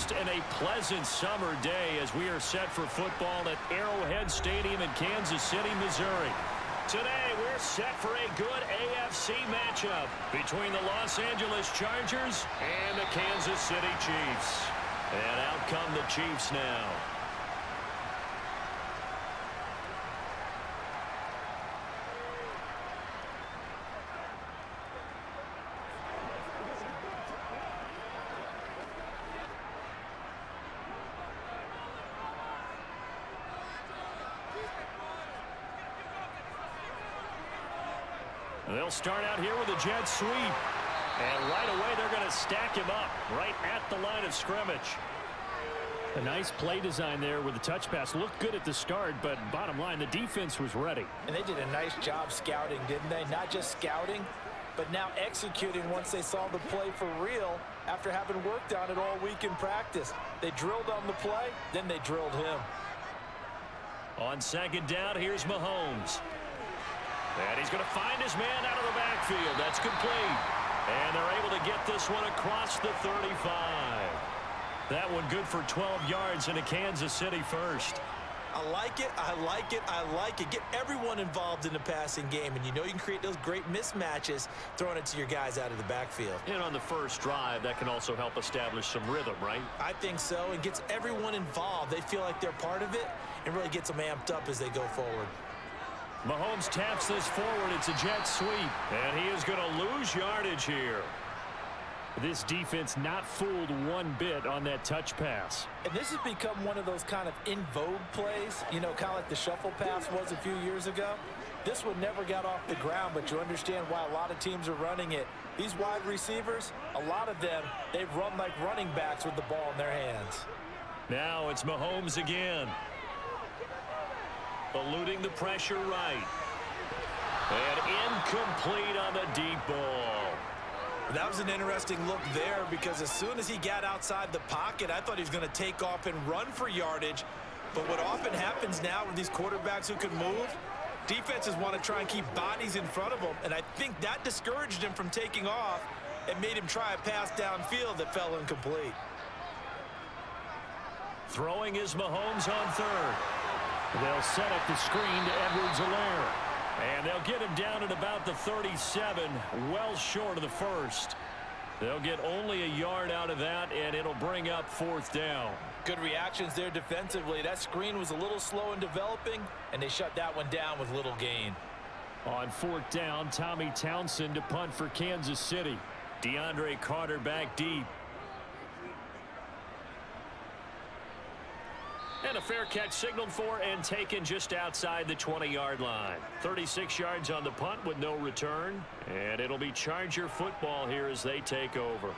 fast and a pleasant summer day as we are set for football at Arrowhead Stadium in Kansas City, Missouri. Today, we're set for a good AFC matchup between the Los Angeles Chargers and the Kansas City Chiefs. And out come the Chiefs now. They'll start out here with a jet sweep. And right away, they're going to stack him up right at the line of scrimmage. A nice play design there with the touch pass. Looked good at the start, but bottom line, the defense was ready. And they did a nice job scouting, didn't they? Not just scouting, but now executing once they saw the play for real after having worked on it all week in practice. They drilled on the play, then they drilled him. On second down, here's Mahomes. And he's going to find his man out of the backfield. That's complete. And they're able to get this one across the 35. That one good for 12 yards and a Kansas City first. I like it, I like it, I like it. Get everyone involved in the passing game, and you know you can create those great mismatches throwing it to your guys out of the backfield. And on the first drive, that can also help establish some rhythm, right? I think so, and gets everyone involved. They feel like they're part of it, and really gets them amped up as they go forward. Mahomes taps this forward. It's a jet sweep. And he is going to lose yardage here. This defense not fooled one bit on that touch pass. And this has become one of those kind of in vogue plays, you know, kind of like the shuffle pass was a few years ago. This one never got off the ground, but you understand why a lot of teams are running it. These wide receivers, a lot of them, they've run like running backs with the ball in their hands. Now it's Mahomes again. Eluding the pressure right. And incomplete on the deep ball. That was an interesting look there because as soon as he got outside the pocket, I thought he was going to take off and run for yardage. But what often happens now with these quarterbacks who can move, defenses want to try and keep bodies in front of them. And I think that discouraged him from taking off and made him try a pass downfield that fell incomplete. Throwing is Mahomes on third. They'll set up the screen to Edwards-Helaire. And they'll get him down at about the 37, well short of the first. They'll get only a yard out of that, and it'll bring up fourth down. Good reactions there defensively. That screen was a little slow in developing, and they shut that one down with little gain. On fourth down, Tommy Townsend to punt for Kansas City. DeAndre Carter back deep. And a fair catch signaled for and taken just outside the 20-yard line. 36 yards on the punt with no return. And it'll be Charger football here as they take over.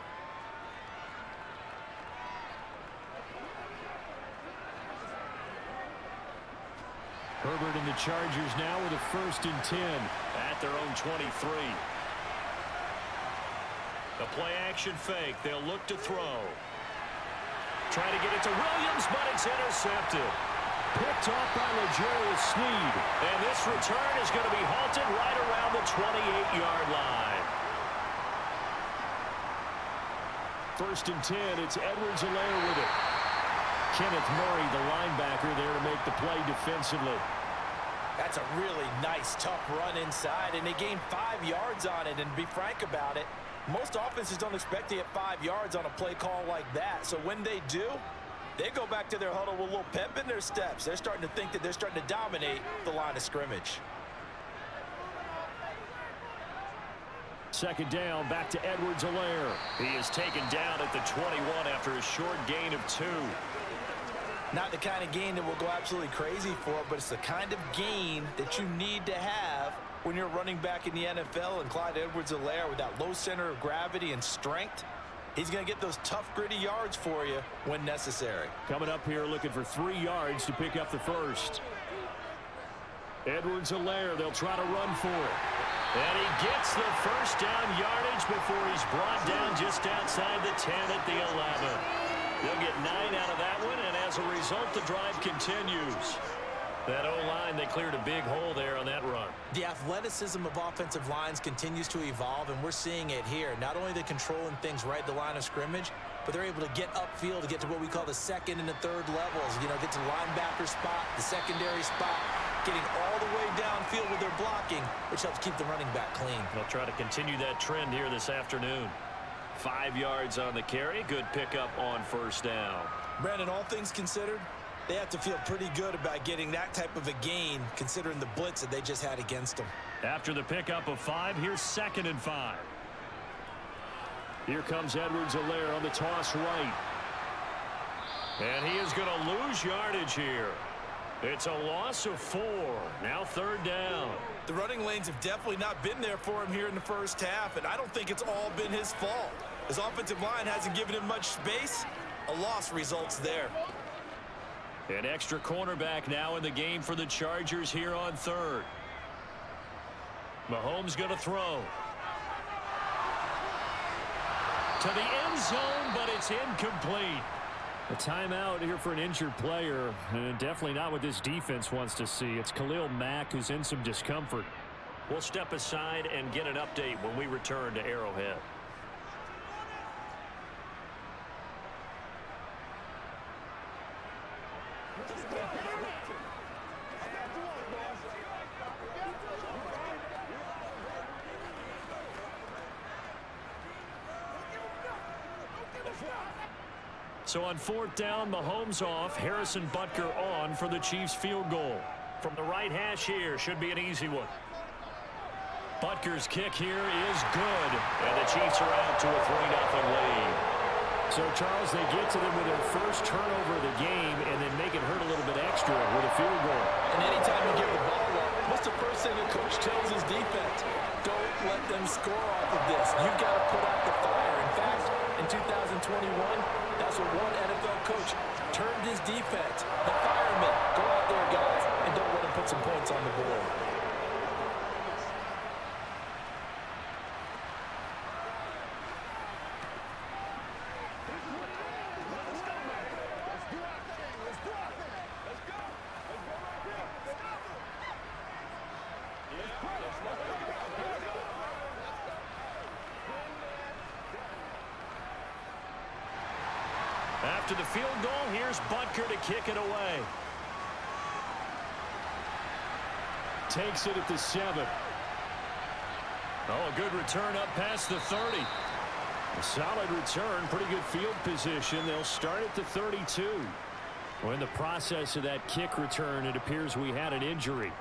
Herbert and the Chargers now with a 1st and 10 at their own 23. The play action fake. They'll look to throw. Trying to get it to Williams, but it's intercepted. Picked off by L'Jarius Sneed. And this return is going to be halted right around the 28-yard line. 1st and 10, it's Edwards-Helaire with it. Kenneth Murray, the linebacker, there to make the play defensively. That's a really nice, tough run inside, and they gained 5 yards on it. And to be frank about it, most offenses don't expect to get 5 yards on a play call like that. So when they do, they go back to their huddle with a little pep in their steps. They're starting to think that they're starting to dominate the line of scrimmage. 2nd down, back to Edwards-Helaire. He is taken down at the 21 after a short gain of 2. Not the kind of gain that will go absolutely crazy for, but it's the kind of gain that you need to have when you're running back in the NFL. And Clyde Edwards-Helaire, with that low center of gravity and strength, he's going to get those tough, gritty yards for you when necessary. Coming up here looking for 3 yards to pick up the first. Edwards-Helaire, they'll try to run for it. And he gets the first down yardage before he's brought down just outside the 10 at the 11. They'll get 9 out of that one, and as a result, the drive continues. That O-line, they cleared a big hole there on that run. The athleticism of offensive lines continues to evolve, and we're seeing it here. Not only are they controlling things right at the line of scrimmage, but they're able to get upfield to get to what we call the second and the third levels. You know, get to the linebacker spot, the secondary spot, getting all the way downfield with their blocking, which helps keep the running back clean. They'll try to continue that trend here this afternoon. 5 yards on the carry. Good pickup on first down. Brandon, all things considered, they have to feel pretty good about getting that type of a gain, considering the blitz that they just had against them. After the pickup of 5, here's 2nd and 5. Here comes Edwards-Helaire on the toss right. And he is going to lose yardage here. It's a loss of 4. Now 3rd down. The running lanes have definitely not been there for him here in the first half, and I don't think it's all been his fault. His offensive line hasn't given him much space. A loss results there. An extra cornerback now in the game for the Chargers here on 3rd. Mahomes going to throw. To the end zone, but it's incomplete. A timeout here for an injured player, and definitely not what this defense wants to see. It's Khalil Mack who's in some discomfort. We'll step aside and get an update when we return to Arrowhead. So on 4th down, Mahomes off, Harrison Butker on for the Chiefs field goal. From the right hash here, should be an easy one. Butker's kick here is good, and the Chiefs are out to a 3-0 lead. So, Charles, they get to them with their first turnover of the game and then make it hurt a little bit extra with a field goal. And anytime you give the ball up, what's the first thing the coach tells his defense? Don't let them score off of this. You've got to put out the fire. In fact, in 2021, that's what one NFL coach termed his defense. The firemen. Go out there, guys, and don't let them put some points on the board. After the field goal, here's Butker to kick it away. Takes it at the 7. Oh, a good return up past the 30. A solid return, pretty good field position. They'll start at the 32. Well, in the process of that kick return, it appears we had an injury.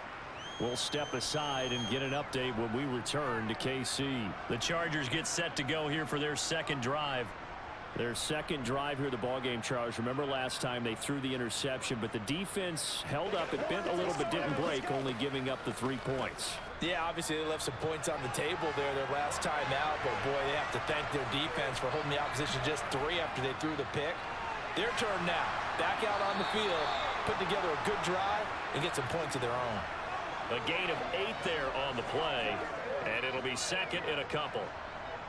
We'll step aside and get an update when we return to KC. The Chargers get set to go here for their second drive. Their second drive here of the ballgame, Charles. Remember last time they threw the interception, but the defense held up. It bent a little but didn't break, only giving up the 3 points. Yeah, obviously they left some points on the table there their last time out, but boy, they have to thank their defense for holding the opposition just 3 after they threw the pick. Their turn now. Back out on the field, put together a good drive, and get some points of their own. A gain of 8 there on the play, and it'll be 2nd and a couple.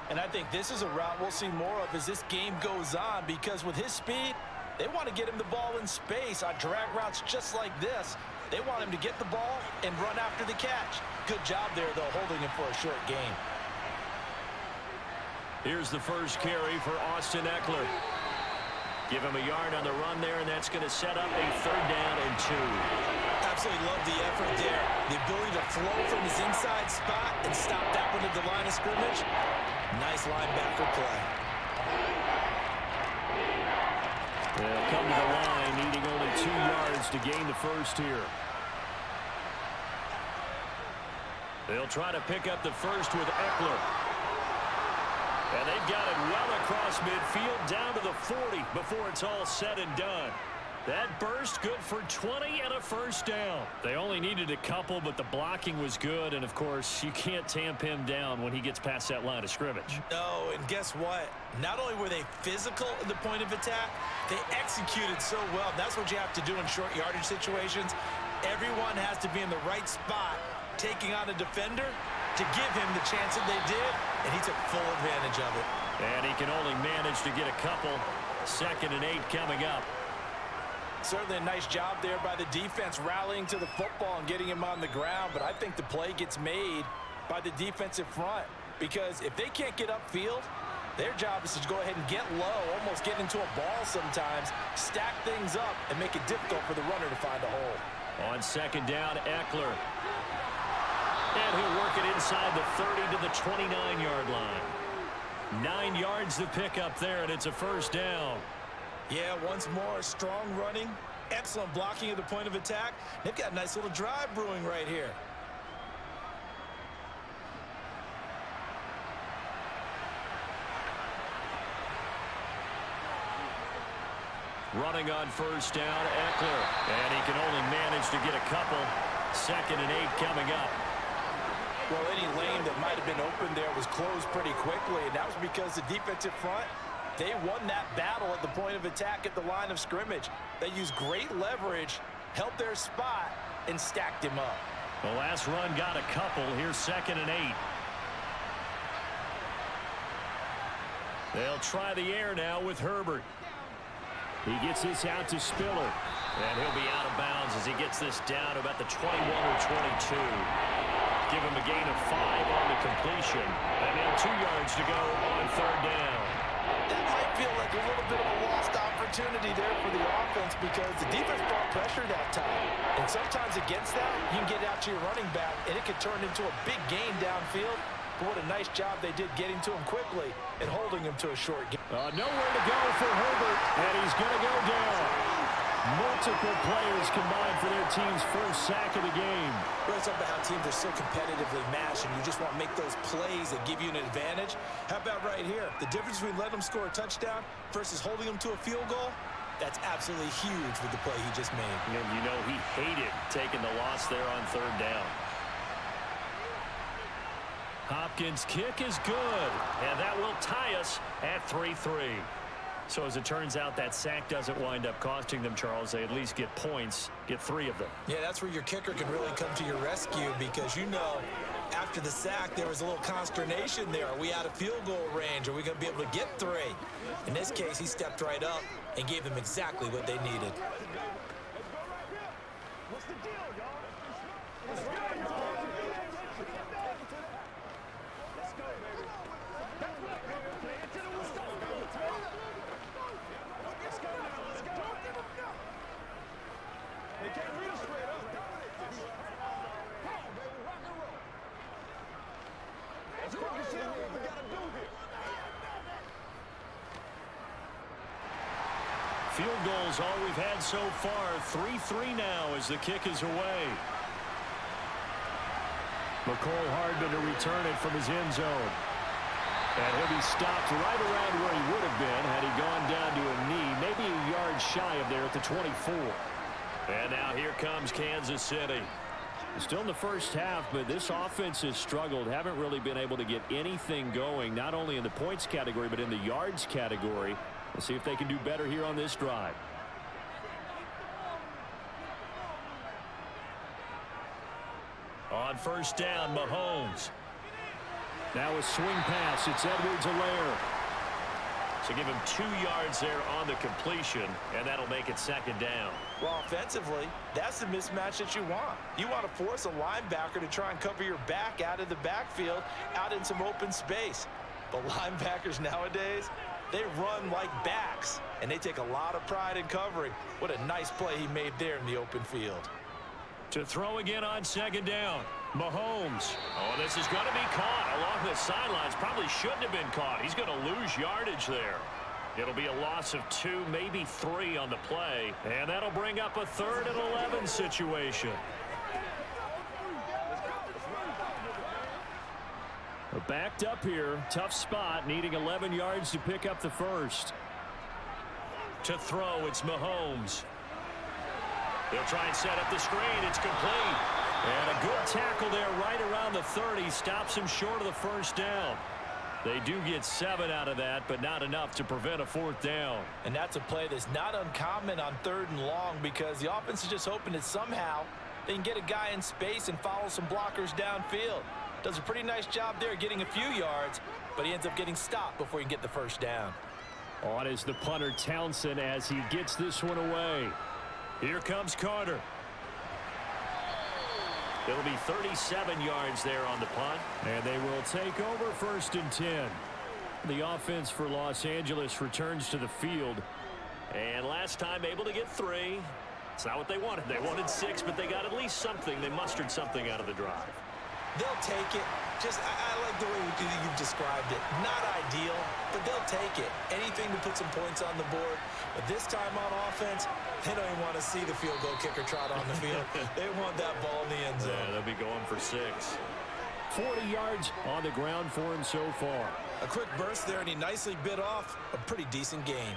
And I think this is a route we'll see more of as this game goes on, because with his speed, they want to get him the ball in space on drag routes just like this. They want him to get the ball and run after the catch. Good job there, though, holding him for a short gain. Here's the first carry for Austin Eckler. Give him a yard on the run there, and that's going to set up a 3rd down and 2. Absolutely love the effort there. The ability to flow from his inside spot and stop that one at the line of scrimmage. Nice linebacker play. They'll come to the line, needing only 2 yards to gain the first here. They'll try to pick up the first with Eckler. And they've got it well across midfield down to the 40 before it's all said and done. That burst good for 20 and a first down. They only needed a couple, but the blocking was good. And, of course, you can't tamp him down when he gets past that line of scrimmage. No, and guess what? Not only were they physical at the point of attack, they executed so well. That's what you have to do in short yardage situations. Everyone has to be in the right spot, taking on a defender to give him the chance that they did, and he took full advantage of it. And he can only manage to get a couple. 2nd and 8 coming up. Certainly a nice job there by the defense rallying to the football and getting him on the ground, but I think the play gets made by the defensive front because if they can't get upfield, their job is to go ahead and get low, almost get into a ball sometimes, stack things up, and make it difficult for the runner to find a hole. On second down, Eckler. And he'll work it inside the 30 to the 29-yard line. 9 yards to pick up there, and it's a first down. Yeah, once more, strong running, excellent blocking at the point of attack. They've got a nice little drive brewing right here. Running on first down, Eckler. And he can only manage to get a couple. 2nd and 8 coming up. Well, any lane that might have been open there was closed pretty quickly, and that was because the defensive front, they won that battle at the point of attack at the line of scrimmage. They used great leverage, held their spot, and stacked him up. The last run got a couple. Here's 2nd and 8. They'll try the air now with Herbert. He gets this out to Spiller. And he'll be out of bounds as he gets this down about the 21 or 22. Give him a gain of 5 on the completion. And now 2 yards to go on 3rd down. That might feel like a little bit of a lost opportunity there for the offense because the defense brought pressure that time. And sometimes against that, you can get out to your running back, and it could turn into a big gain downfield. But what a nice job they did getting to him quickly and holding him to a short game. Nowhere to go for Herbert, and he's going to go down. Multiple players combined for their team's first sack of the game. Well, it's about how teams are so competitively matched, and you just want to make those plays that give you an advantage. How about right here? The difference between letting them score a touchdown versus holding them to a field goal, that's absolutely huge with the play he just made. And you know he hated taking the loss there on 3rd down. Hopkins' kick is good, and that will tie us at 3-3. So as it turns out, that sack doesn't wind up costing them, Charles. They at least get points, get 3 of them. Yeah, that's where your kicker can really come to your rescue because, you know, after the sack, there was a little consternation there. Are we out of field goal range? Are we going to be able to get 3? In this case, he stepped right up and gave them exactly what they needed. What's the deal, y'all? Let's go, y'all. Let's go, baby. Play it to the whistle. Let's go now. Let's go. They can't read us straight up. Come on, baby. Rock and roll. Let's go. See what we got to do here. Field goals all we've had so far. 3-3 now as the kick is away. McCole Hardman to return it from his end zone. And he'll be stopped right around where he would have been had he gone down to a knee, maybe a yard shy of there at the 24. And now here comes Kansas City. Still in the first half, but this offense has struggled. Haven't really been able to get anything going, not only in the points category, but in the yards category. We'll see if they can do better here on this drive. On first down, Mahomes. Now a swing pass. It's Edwards-Helaire. So give him 2 yards there on the completion, and that'll make it 2nd down. Well, offensively, that's the mismatch that you want. You want to force a linebacker to try and cover your back out of the backfield, out in some open space. But linebackers nowadays, they run like backs, and they take a lot of pride in covering. What a nice play he made there in the open field. To throw again on 2nd down, Mahomes. Oh, this is going to be caught along the sidelines. Probably shouldn't have been caught. He's going to lose yardage there. It'll be a loss of 2, maybe 3 on the play, and that'll bring up a 3rd and 11 situation. Backed up here, tough spot, needing 11 yards to pick up the first. To throw, it's Mahomes. They'll try and set up the screen. It's complete. And a good tackle there right around the 30. Stops him short of the first down. They do get 7 out of that, but not enough to prevent a 4th down. And that's a play that's not uncommon on 3rd and long because the offense is just hoping that somehow they can get a guy in space and follow some blockers downfield. Does a pretty nice job there getting a few yards, but he ends up getting stopped before he can get the first down. On is the punter Townsend as he gets this one away. Here comes Carter. It'll be 37 yards there on the punt. And they will take over 1st and 10. The offense for Los Angeles returns to the field. And last time able to get 3. It's not what they wanted. They wanted 6, but they got at least something. They mustered something out of the drive. They'll take it. I like the way you've described it. Not ideal, but they'll take it. Anything to put some points on the board. But this time on offense, they don't even want to see the field goal kicker trot on the field. They want that ball in the end zone. Yeah, they'll be going for 6. 40 yards on the ground for him so far. A quick burst there, and he nicely bit off a pretty decent gain.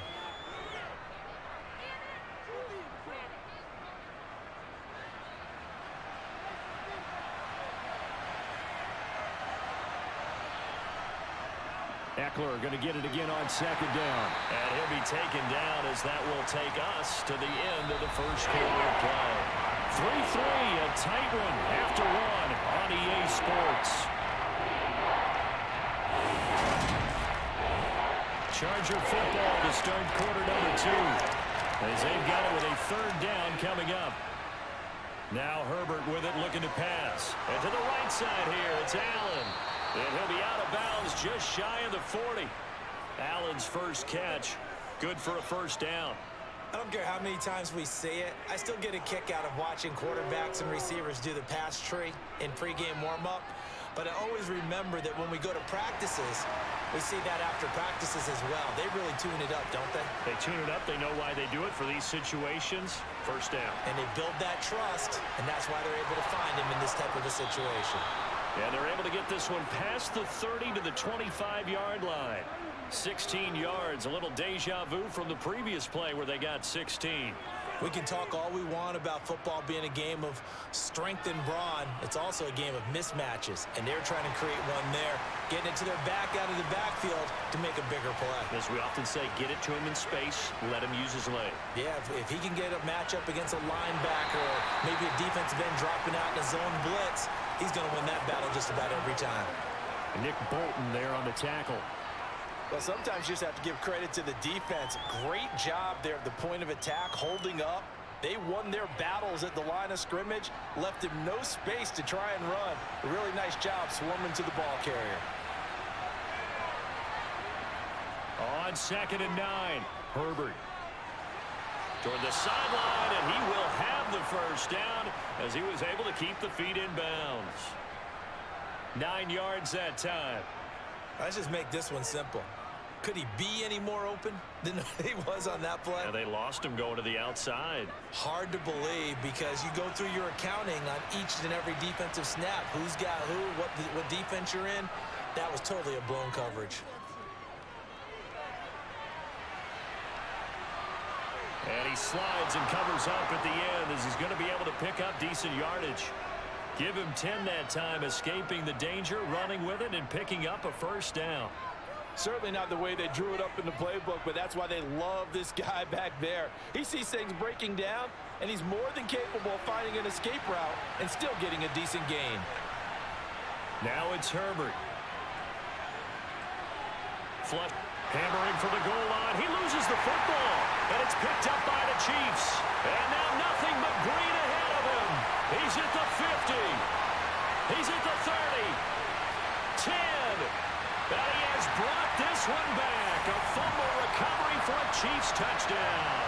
Eckler going to get it again on 2nd down. And he'll be taken down as that will take us to the end of the first quarter of play. 3-3, a tight one after 1 on EA Sports. Charger football to start quarter number 2. As they've got it with a 3rd down coming up. Now Herbert with it looking to pass. And to the right side here, it's Allen. And he'll be out of bounds just shy of the 40. Allen's first catch. Good for a 1st down. I don't care how many times we say it. I still get a kick out of watching quarterbacks and receivers do the pass tree in pregame warm-up. But I always remember that when we go to practices, we see that after practices as well. They really tune it up, don't they? They tune it up. They know why they do it for these situations. 1st down. And they build that trust, and that's why they're able to find him in this type of a situation. And they're able to get this one past the 30 to the 25-yard line. 16 yards, a little deja vu from the previous play where they got 16. We can talk all we want about football being a game of strength and brawn. It's also a game of mismatches, and they're trying to create one there, getting it to their back out of the backfield to make a bigger play. As we often say, get it to him in space, let him use his leg. Yeah, if he can get a matchup against a linebacker or maybe a defensive end dropping out in a zone blitz, he's going to win that battle just about every time. Nick Bolton there on the tackle. Well, sometimes you just have to give credit to the defense. Great job there at the point of attack, holding up. They won their battles at the line of scrimmage, left him no space to try and run. A really nice job swarming to the ball carrier. On 2nd and 9, Herbert toward the sideline, and he will have the 1st down as he was able to keep the feet in bounds. 9 yards that time. Let's just make this one simple. Could he be any more open than he was on that play? Yeah, they lost him going to the outside. Hard to believe because you go through your accounting on each and every defensive snap. Who's got who, what defense you're in. That was totally a blown coverage. And he slides and covers up at the end as he's going to be able to pick up decent yardage. Give him 10 that time, escaping the danger, running with it, and picking up a 1st down. Certainly not the way they drew it up in the playbook, but that's why they love this guy back there. He sees things breaking down, and he's more than capable of finding an escape route and still getting a decent gain. Now it's Herbert. Flush, hammering for the goal line. He loses the football, and it's picked up by the Chiefs. And now nothing but green ahead of him. He's at the 50. He's at the 30. 10. And he has brought this one back. A fumble recovery for a Chiefs touchdown.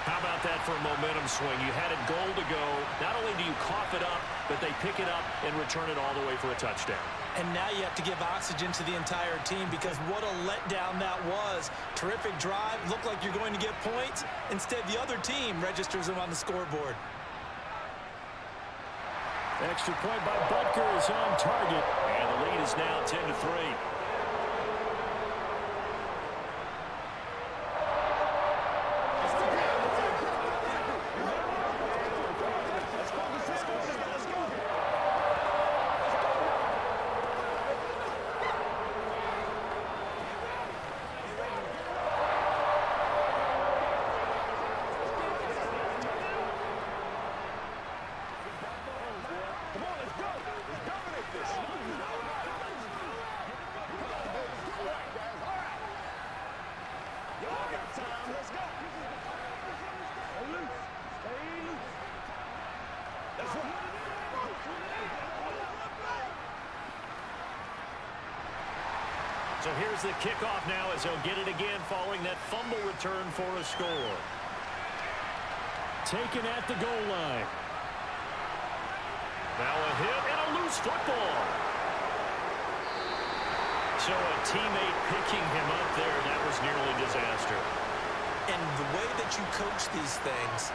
How about that for a momentum swing? You had it goal to go. Not only do you cough it up, but they pick it up and return it all the way for a touchdown. And now you have to give oxygen to the entire team because what a letdown that was. Terrific drive. Looked like you're going to get points. Instead, the other team registers them on the scoreboard. Extra point by Butker is on target. And the lead is now 10-3. So here's the kickoff now as they'll get it again following that fumble return for a score. Taken at the goal line. Now a hit and a loose football. So a teammate picking him up there, that was nearly disaster. And the way that you coach these things,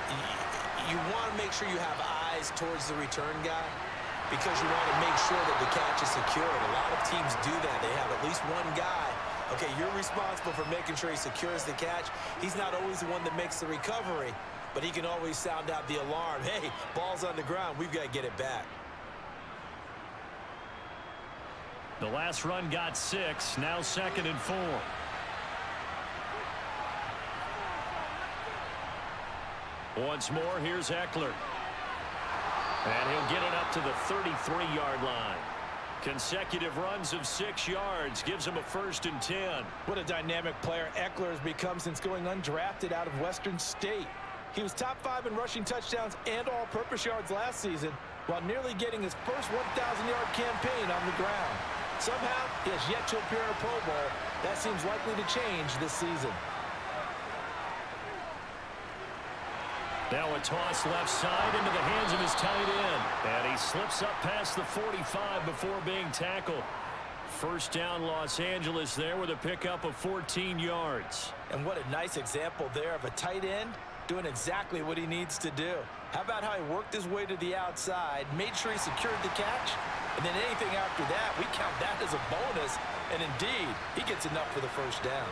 you want to make sure you have eyes towards the return guy because you want to make sure that the catch is secured. A lot of teams do that. They have at least one guy. Okay, you're responsible for making sure he secures the catch. He's not always the one that makes the recovery, but he can always sound out the alarm. Hey, ball's on the ground. We've got to get it back. The last run got 6. Now 2nd and 4. Once more, here's Eckler. And he'll get it up to the 33-yard line. Consecutive runs of 6 yards gives him a 1st and 10. What a dynamic player Eckler has become since going undrafted out of Western State. He was top 5 in rushing touchdowns and all-purpose yards last season while nearly getting his first 1,000-yard campaign on the ground. Somehow, he has yet to appear in a Pro Bowl. That seems likely to change this season. Now a toss left side into the hands of his tight end. And he slips up past the 45 before being tackled. First down, Los Angeles there with a pickup of 14 yards. And what a nice example there of a tight end doing exactly what he needs to do. How about how he worked his way to the outside, made sure he secured the catch, and then anything after that, we count that as a bonus. And indeed, he gets enough for the first down.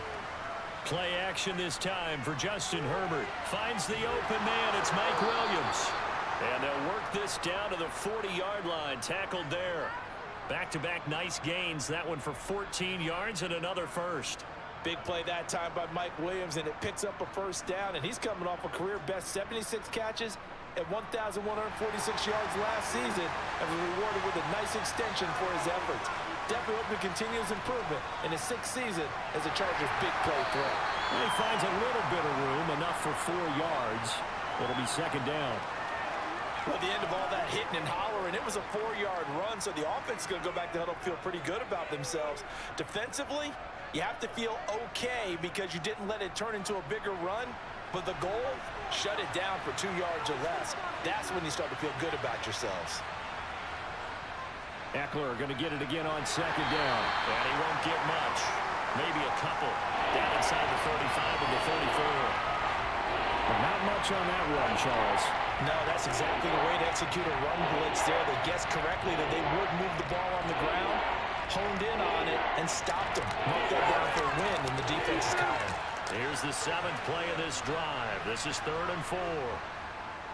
Play action this time for Justin Herbert. Finds the open man. It's Mike Williams. And they'll work this down to the 40-yard line. Tackled there. Back-to-back nice gains. That one for 14 yards and another first. Big play that time by Mike Williams, and it picks up a first down. And he's coming off a career-best 76 catches at 1,146 yards last season and was rewarded with a nice extension for his efforts. Definitely hope he continues improvement in his 6th season as a Chargers big play threat. And he finds a little bit of room, enough for 4 yards. It'll be 2nd down. Well, at the end of all that hitting and hollering, it was a 4-yard run, so the offense is going to go back to huddle, feel pretty good about themselves. Defensively, you have to feel okay because you didn't let it turn into a bigger run, but the goal, shut it down for 2 yards or less. That's when you start to feel good about yourselves. Eckler going to get it again on 2nd down. And he won't get much. Maybe a couple. Down inside the 35 and the 34. But not much on that run, Charles. No, that's exactly the way to execute a run blitz there. They guessed correctly that they would move the ball on the ground, honed in on it, and stopped them. Marked that down for a win, and the defense is counting. Here's the 7th play of this drive. This is 3rd and 4.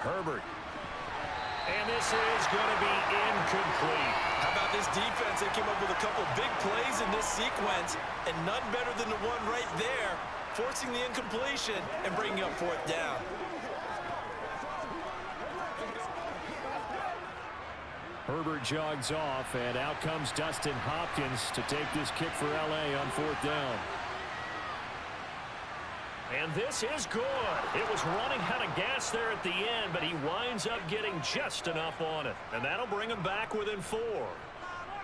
Herbert. And this is going to be incomplete. How about this defense? They came up with a couple big plays in this sequence, and none better than the one right there, forcing the incompletion and bringing up 4th down. Herbert jogs off, and out comes Dustin Hopkins to take this kick for L.A. on 4th down. And this is good. It was running out of gas there at the end, but he winds up getting just enough on it. And that'll bring him back within 4.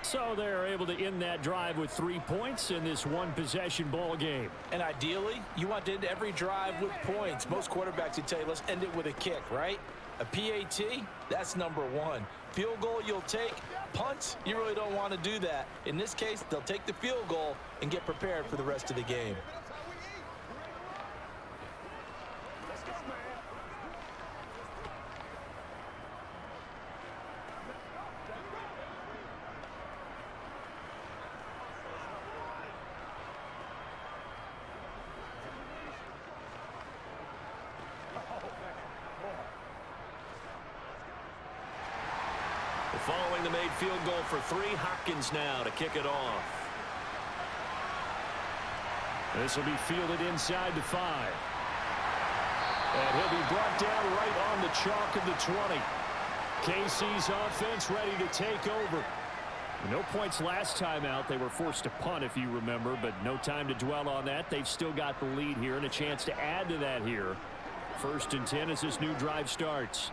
So they're able to end that drive with 3 points in this one-possession ball game. And ideally, you want to end every drive with points. Most quarterbacks would tell you, let's end it with a kick, right? A PAT, that's number 1. Field goal you'll take. Punts, you really don't want to do that. In this case, they'll take the field goal and get prepared for the rest of the game. Following the made field goal for 3, Hopkins now to kick it off. This will be fielded inside the 5. And he'll be brought down right on the chalk of the 20. KC's offense ready to take over. No points last time out. They were forced to punt, if you remember, but no time to dwell on that. They've still got the lead here and a chance to add to that here. 1st and 10 as this new drive starts.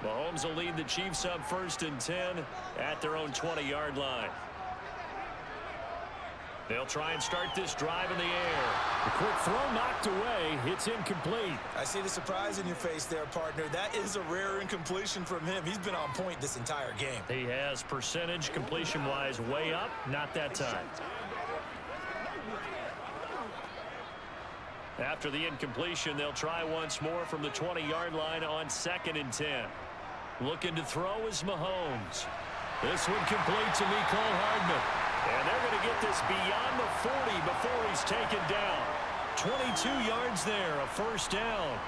Mahomes will lead the Chiefs up 1st and 10 at their own 20-yard line. They'll try and start this drive in the air. The quick throw knocked away. It's incomplete. I see the surprise in your face there, partner. That is a rare incompletion from him. He's been on point this entire game. He has percentage completion-wise way up. Not that time. After the incompletion, they'll try once more from the 20-yard line on 2nd and 10. Looking to throw is Mahomes. This one complete to Mecole Hardman. And they're going to get this beyond the 40 before he's taken down. 22 yards there, a 1st down.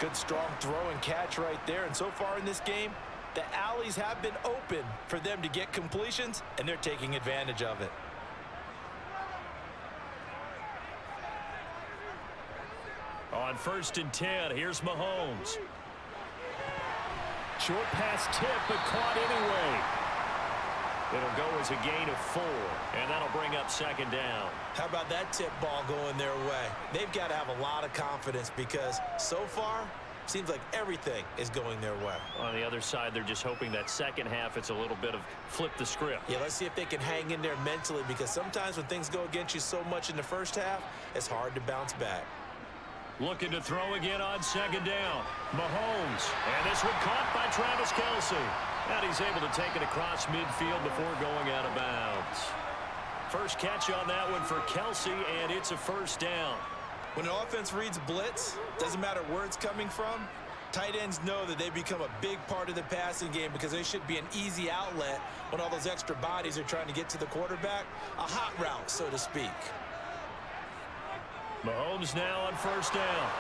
Good strong throw and catch right there. And so far in this game, the alleys have been open for them to get completions, and they're taking advantage of it. On 1st and 10, here's Mahomes. Short pass tip, but caught anyway. It'll go as a gain of 4, and that'll bring up 2nd down. How about that tip ball going their way? They've got to have a lot of confidence because so far, seems like everything is going their way. On the other side, they're just hoping that second half it's a little bit of flip the script. Yeah, let's see if they can hang in there mentally because sometimes when things go against you so much in the first half, it's hard to bounce back. Looking to throw again on 2nd down. Mahomes. And this one caught by Travis Kelce. And he's able to take it across midfield before going out of bounds. First catch on that one for Kelce, and it's a 1st down. When an offense reads blitz, doesn't matter where it's coming from, tight ends know that they become a big part of the passing game because they should be an easy outlet when all those extra bodies are trying to get to the quarterback. A hot route, so to speak. Mahomes now on 1st down.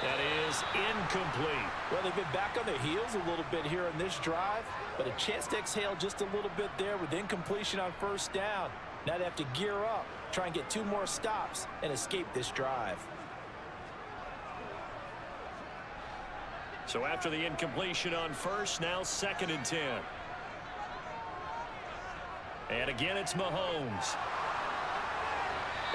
That is incomplete. Well, they've been back on their heels a little bit here in this drive, but a chance to exhale just a little bit there with incompletion on 1st down. Now they have to gear up, try and get 2 more stops, and escape this drive. So after the incompletion on 1st, now 2nd and 10. And again, it's Mahomes.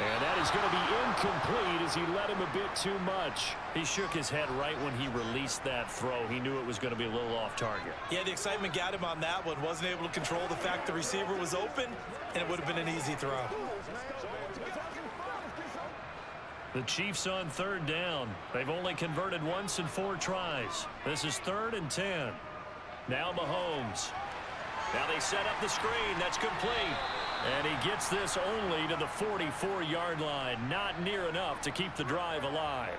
And that is going to be incomplete as he led him a bit too much. He shook his head right when he released that throw. He knew it was going to be a little off target. Yeah, the excitement got him on that one. Wasn't able to control the fact the receiver was open, and it would have been an easy throw. The Chiefs on 3rd down. They've only converted once in 4 tries. This is 3rd and 10. Now Mahomes. Now they set up the screen. That's complete. And he gets this only to the 44-yard line. Not near enough to keep the drive alive.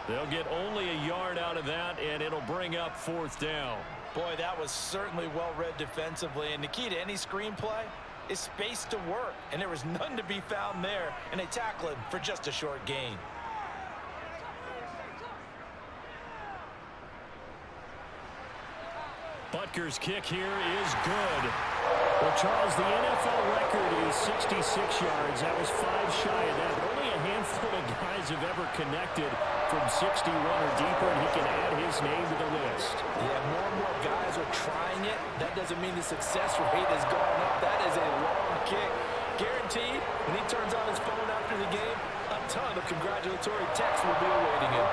They'll get only a yard out of that, and it'll bring up 4th down. Boy, that was certainly well-read defensively. And the key to any screenplay is space to work. And there was none to be found there. And they tackle him for just a short gain. Butker's kick here is good. Well, Charles, the NFL record is 66 yards. That was 5 shy of that. But only a handful of guys have ever connected from 61 or deeper, and he can add his name to the list. Yeah, more and more guys are trying it. That doesn't mean the success rate has gone up. That is a long kick. Guaranteed, when he turns on his phone after the game, a ton of congratulatory texts will be awaiting him.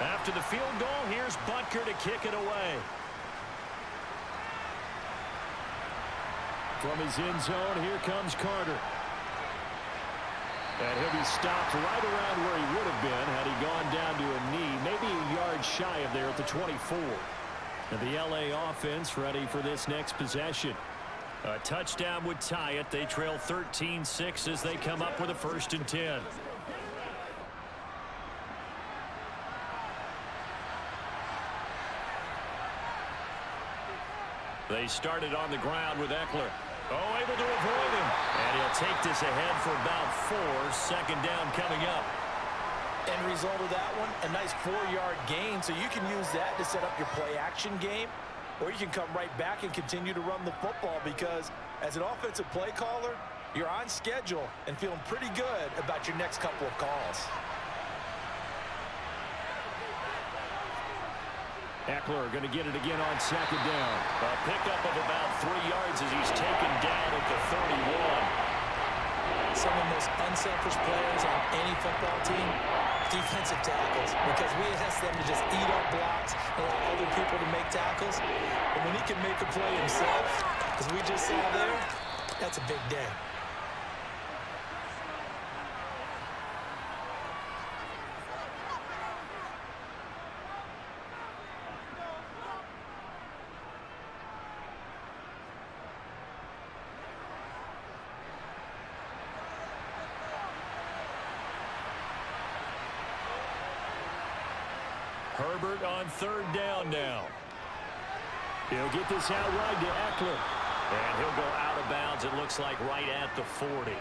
After the field goal, here's Butker to kick it away. From his end zone, here comes Carter. And he'll be stopped right around where he would have been had he gone down to a knee, maybe a yard shy of there at the 24. And the LA offense ready for this next possession. A touchdown would tie it. They trail 13-6 as they come up with a 1st and 10. They started on the ground with Eckler. Oh, able to avoid him. And he'll take this ahead for about 4. 2nd down coming up. End result of that one, a nice 4-yard gain. So you can use that to set up your play-action game, or you can come right back and continue to run the football because as an offensive play caller, you're on schedule and feeling pretty good about your next couple of calls. Eckler going to get it again on second down. A pickup of about 3 yards as he's taken down at the 31. Some of the most unselfish players on any football team, defensive tackles, because we ask them to just eat up blocks and allow other people to make tackles. But when he can make a play himself, as we just saw there, that's a big day. Herbert on third down now. He'll get this out wide to Eckler. And he'll go out of bounds, it looks like, right at the 40.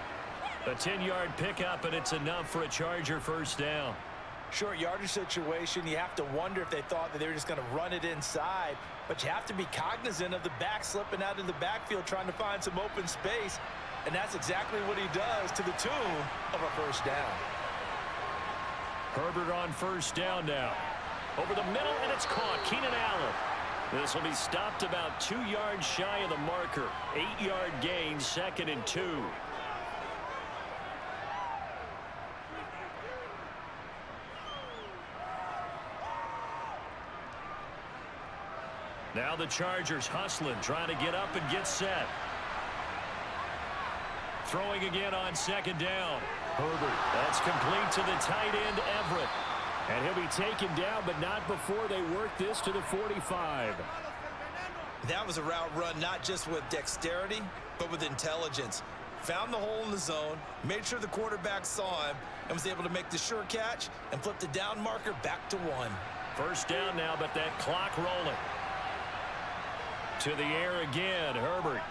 A 10-yard pickup, and it's enough for a Charger first down. Short yardage situation, you have to wonder if they thought that they were just going to run it inside. But you have to be cognizant of the back slipping out of the backfield trying to find some open space. And that's exactly what he does, to the tune of a first down. Herbert on first down now. Over the middle, and it's caught. Keenan Allen. This will be stopped about 2 yards shy of the marker. 8-yard gain, 2nd and 2. Now the Chargers hustling, trying to get up and get set. Throwing again on second down. Herbert, that's complete to the tight end, Everett. And he'll be taken down, but not before they work this to the 45. That was a route run not just with dexterity, but with intelligence. Found the hole in the zone, made sure the quarterback saw him, and was able to make the sure catch and flip the down marker back to 1. First down now, but that clock rolling. To the air again, Herbert.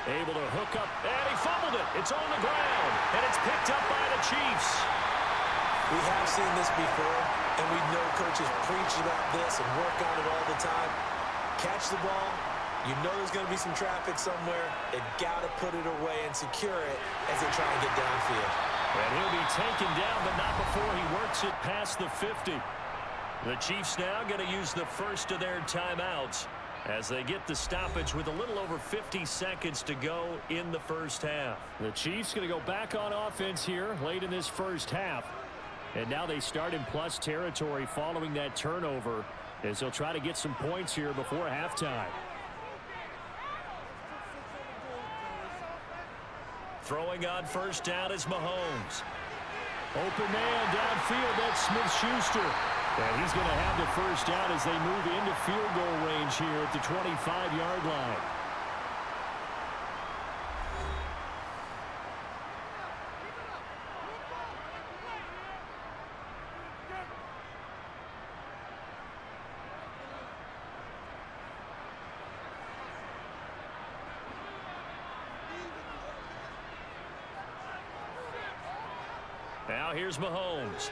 Able to hook up, and he fumbled it. It's on the ground, and it's picked up by the Chiefs. We have seen this before, and we know coaches preach about this and work on it all the time. Catch the ball. You know there's going to be some traffic somewhere. They've got to put it away and secure it as they try and get downfield. And he'll be taken down, but not before he works it past the 50. The Chiefs now going to use the first of their timeouts as they get the stoppage with a little over 50 seconds to go in the first half. The Chiefs going to go back on offense here late in this first half. And now they start in plus territory following that turnover as they'll try to get some points here before halftime. Throwing on first down is Mahomes. Open man downfield, that's Smith-Schuster. And he's going to have the first down as they move into field goal range here at the 25-yard line. Now here's Mahomes.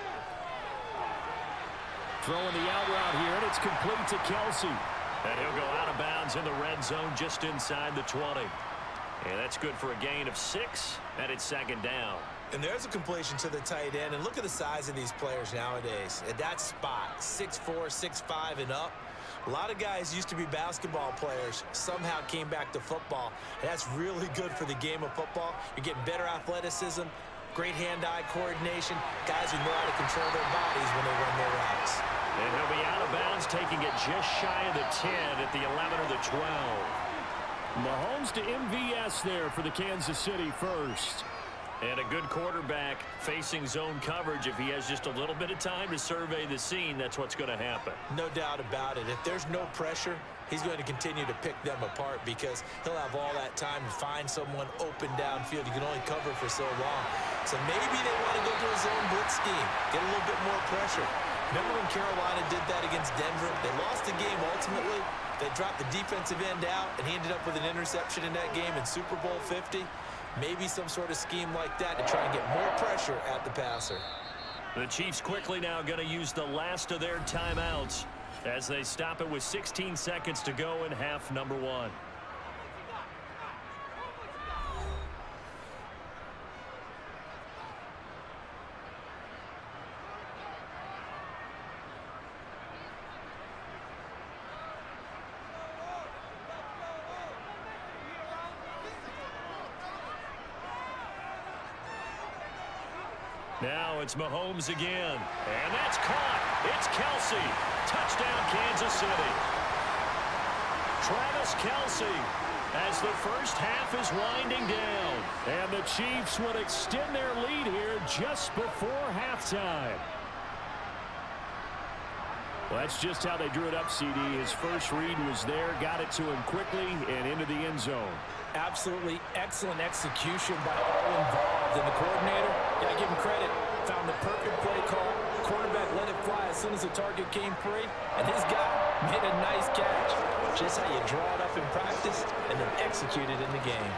Throwing the out route here, and it's complete to Kelsey. And he'll go out of bounds in the red zone just inside the 20. And that's good for a gain of 6, and it's second down. And there's a completion to the tight end. And look at the size of these players nowadays. At that spot, 6'4", 6'5", and up. A lot of guys used to be basketball players, somehow came back to football. And that's really good for the game of football. You're getting better athleticism, great hand-eye coordination, guys who know how to control their bodies when they run their routes. And he'll be out of bounds, taking it just shy of the 10 at the 11 or the 12. Mahomes to MVS there for the Kansas City first. And a good quarterback facing zone coverage. If he has just a little bit of time to survey the scene, that's what's going to happen. No doubt about it. If there's no pressure, he's going to continue to pick them apart because he'll have all that time to find someone open downfield. You can only cover for so long. So maybe they want to go to a zone blitz scheme, get a little bit more pressure. Remember when Carolina did that against Denver? They lost the game ultimately. They dropped the defensive end out, and he ended up with an interception in that game in Super Bowl 50. Maybe some sort of scheme like that to try and get more pressure at the passer. The Chiefs quickly now going to use the last of their timeouts as they stop it with 16 seconds to go in half number 1. Now it's Mahomes again. And that's caught. It's Kelsey. Touchdown, Kansas City. Travis Kelsey as the first half is winding down. And the Chiefs will extend their lead here just before halftime. Well, that's just how they drew it up, CD. His first read was there, got it to him quickly, and into the end zone. Absolutely excellent execution by all involved. And the coordinator, got to give him credit, found the perfect play call. Quarterback let it fly as soon as the target came free, and his guy made a nice catch. Just how you draw it up in practice and then execute it in the game.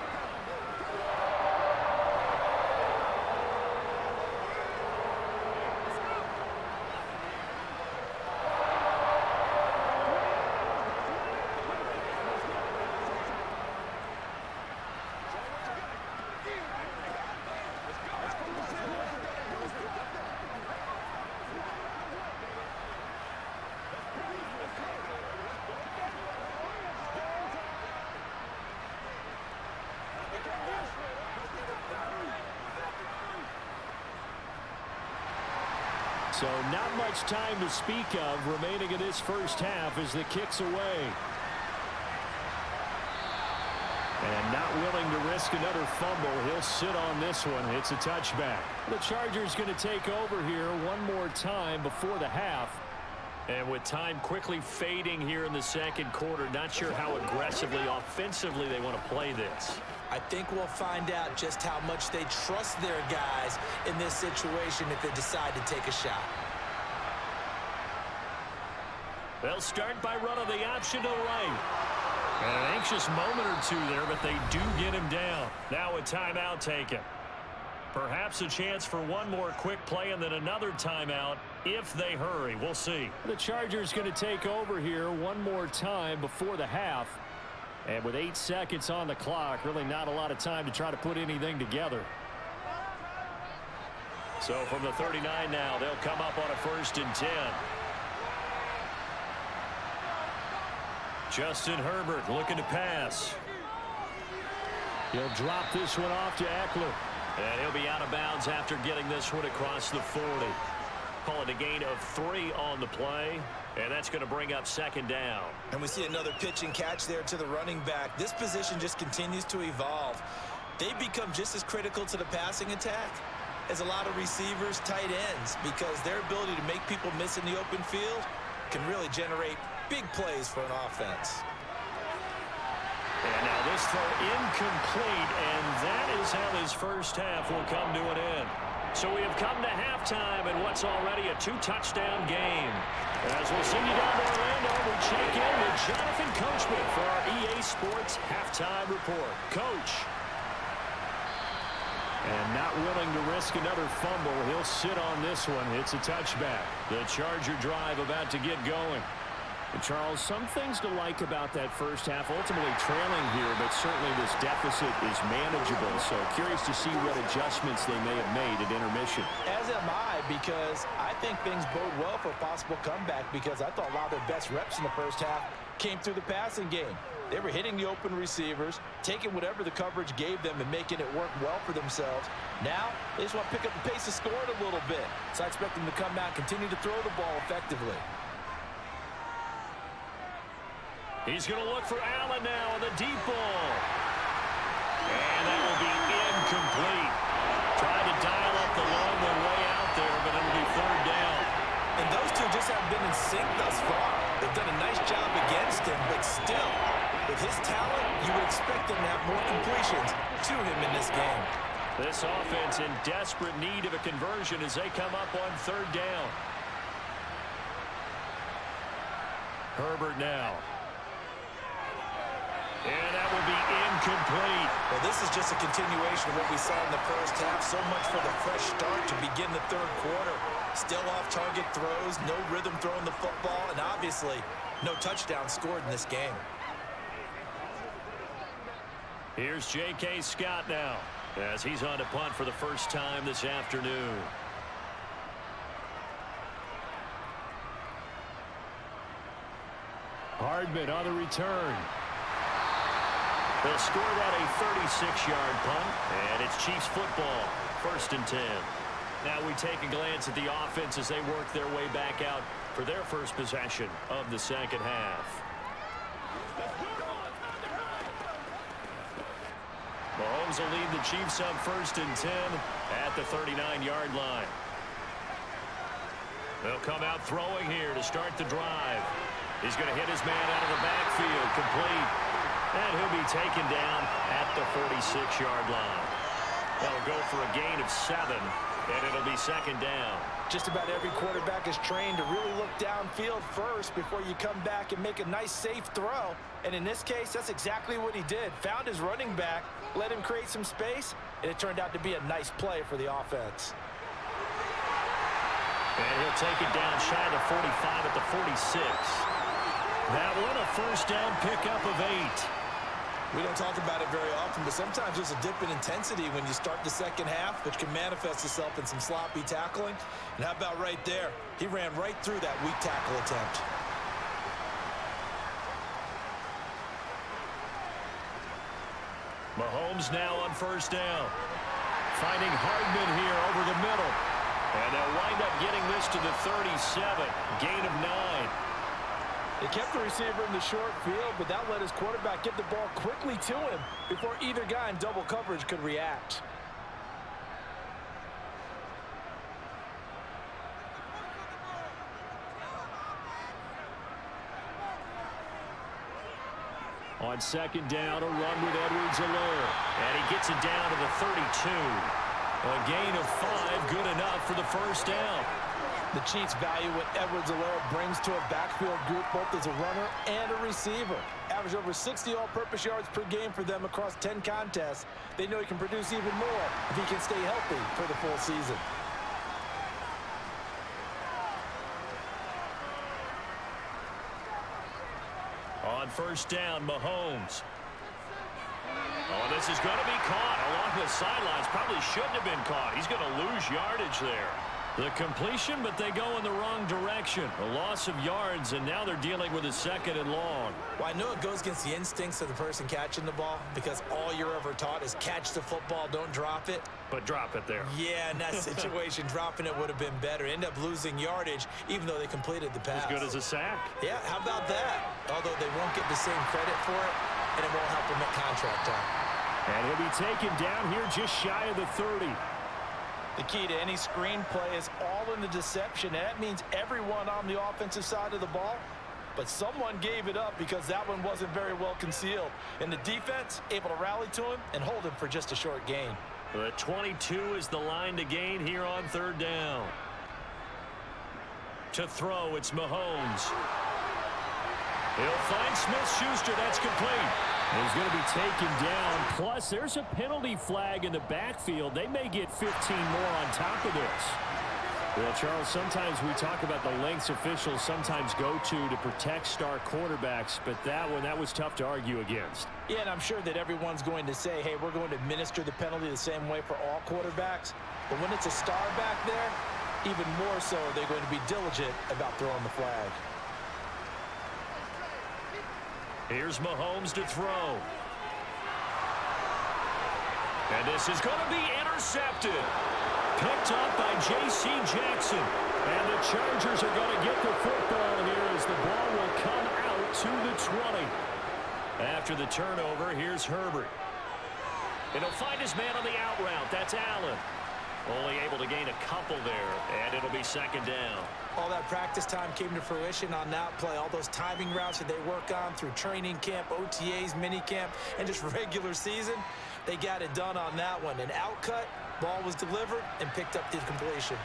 So not much time to speak of remaining in this first half as the kick's away. And not willing to risk another fumble. He'll sit on this one. It's a touchback. The Chargers going to take over here one more time before the half. And with time quickly fading here in the second quarter, not sure how aggressively, offensively they want to play this. I think we'll find out just how much they trust their guys in this situation if they decide to take a shot. They'll start by running the option to the right. And an anxious moment or two there, but they do get him down. Now a timeout taken. Perhaps a chance for one more quick play and then another timeout if they hurry. We'll see. The Chargers going to take over here one more time before the half. And with 8 seconds on the clock, really not a lot of time to try to put anything together. So from the 39 now, they'll come up on a 1st and 10. Justin Herbert looking to pass. He'll drop this one off to Eckler. And he'll be out of bounds after getting this one across the 40. Call it a gain of 3 on the play. And that's going to bring up 2nd down. And we see another pitch and catch there to the running back. This position just continues to evolve. They become just as critical to the passing attack as a lot of receivers, tight ends, because their ability to make people miss in the open field can really generate big plays for an offense. And now this throw incomplete, and that is how this first half will come to an end. So we have come to halftime in what's already a 2-touchdown game. As we'll send you down to Orlando, we check in with Jonathan Coachman for our EA Sports Halftime Report. Coach. And not willing to risk another fumble. He'll sit on this one. It's a touchback. The Charger drive about to get going. And Charles, some things to like about that first half. Ultimately trailing here, but certainly this deficit is manageable. So curious to see what adjustments they may have made at intermission. As am I, because I think things bode well for a possible comeback, because I thought a lot of their best reps in the first half came through the passing game. They were hitting the open receivers, taking whatever the coverage gave them and making it work well for themselves. Now, they just want to pick up the pace of scoring a little bit. So I expect them to come out and continue to throw the ball effectively. He's going to look for Allen now on the deep ball. And that will be incomplete. Trying to dial up the long one way out there, but it'll be 3rd down. And those two just haven't been in sync thus far. They've done a nice job against him, but still, with his talent, you would expect him to have more completions to him in this game. This offense in desperate need of a conversion as they come up on 3rd down. Herbert now. And that will be incomplete. Well, this is just a continuation of what we saw in the first half. So much for the fresh start to begin the 3rd quarter. Still off-target throws, no rhythm throwing the football, and obviously no touchdown scored in this game. Here's J.K. Scott now as he's on to punt for the first time this afternoon. Hardman on the return. They'll score that a 36-yard punt, and it's Chiefs football, 1st and 10. Now we take a glance at the offense as they work their way back out for their first possession of the second half. Mahomes will lead the Chiefs up 1st and 10 at the 39-yard line. They'll come out throwing here to start the drive. He's going to hit his man out of the backfield, complete. And he'll be taken down at the 46-yard line. They'll go for a gain of 7, and it'll be 2nd down. Just about every quarterback is trained to really look downfield first before you come back and make a nice, safe throw. And in this case, that's exactly what he did. Found his running back, let him create some space, and it turned out to be a nice play for the offense. And he'll take it down shy of the 45 at the 46. That one a 1st down pickup of 8. We don't talk about it very often, but sometimes there's a dip in intensity when you start the second half, which can manifest itself in some sloppy tackling. And how about right there? He ran right through that weak tackle attempt. Mahomes now on 1st down. Finding Hardman here over the middle. And they'll wind up getting this to the 37. Gain of 9. They kept the receiver in the short field, but that let his quarterback get the ball quickly to him before either guy in double coverage could react. On 2nd down, a run with Edwards-Helaire. And he gets it down to the 32. A gain of 5, good enough for the 1st down. The Chiefs value what Edwards-Helaire brings to a backfield group, both as a runner and a receiver. Average over 60 all-purpose yards per game for them across 10 contests. They know he can produce even more if he can stay healthy for the full season. On 1st down, Mahomes. Oh, this is going to be caught along the sidelines. Probably shouldn't have been caught. He's going to lose yardage there. The completion, but they go in the wrong direction. A loss of yards, and now they're dealing with a 2nd and long. Well, I know it goes against the instincts of the person catching the ball because all you're ever taught is catch the football, don't drop it. But drop it there. Yeah, in that situation, dropping it would have been better. End up losing yardage, even though they completed the pass. As good as a sack. Yeah, how about that? Although they won't get the same credit for it, and it won't help them at contract time. And he'll be taken down here just shy of the 30. The key to any screenplay is all in the deception, and that means everyone on the offensive side of the ball, but someone gave it up because that one wasn't very well concealed. And the defense able to rally to him and hold him for just a short gain. The 22 is the line to gain here on 3rd down. To throw, it's Mahomes. He'll find Smith-Schuster. That's complete. He's going to be taken down. Plus, there's a penalty flag in the backfield. They may get 15 more on top of this. Well, Charles, sometimes we talk about the lengths officials sometimes go to protect star quarterbacks, but that was tough to argue against. Yeah, and I'm sure that everyone's going to say, hey, we're going to administer the penalty the same way for all quarterbacks. But when it's a star back there, even more so, they're going to be diligent about throwing the flag. Here's Mahomes to throw. And this is going to be intercepted. Picked up by J.C. Jackson. And the Chargers are going to get the football here as the ball will come out to the 20. After the turnover, here's Herbert. And he'll find his man on the out route. That's Allen. Only able to gain a couple there, and it'll be 2nd down. All that practice time came to fruition on that play. All those timing routes that they work on through training camp, OTAs, minicamp, and just regular season, they got it done on that one. An outcut, ball was delivered, and picked up the completion.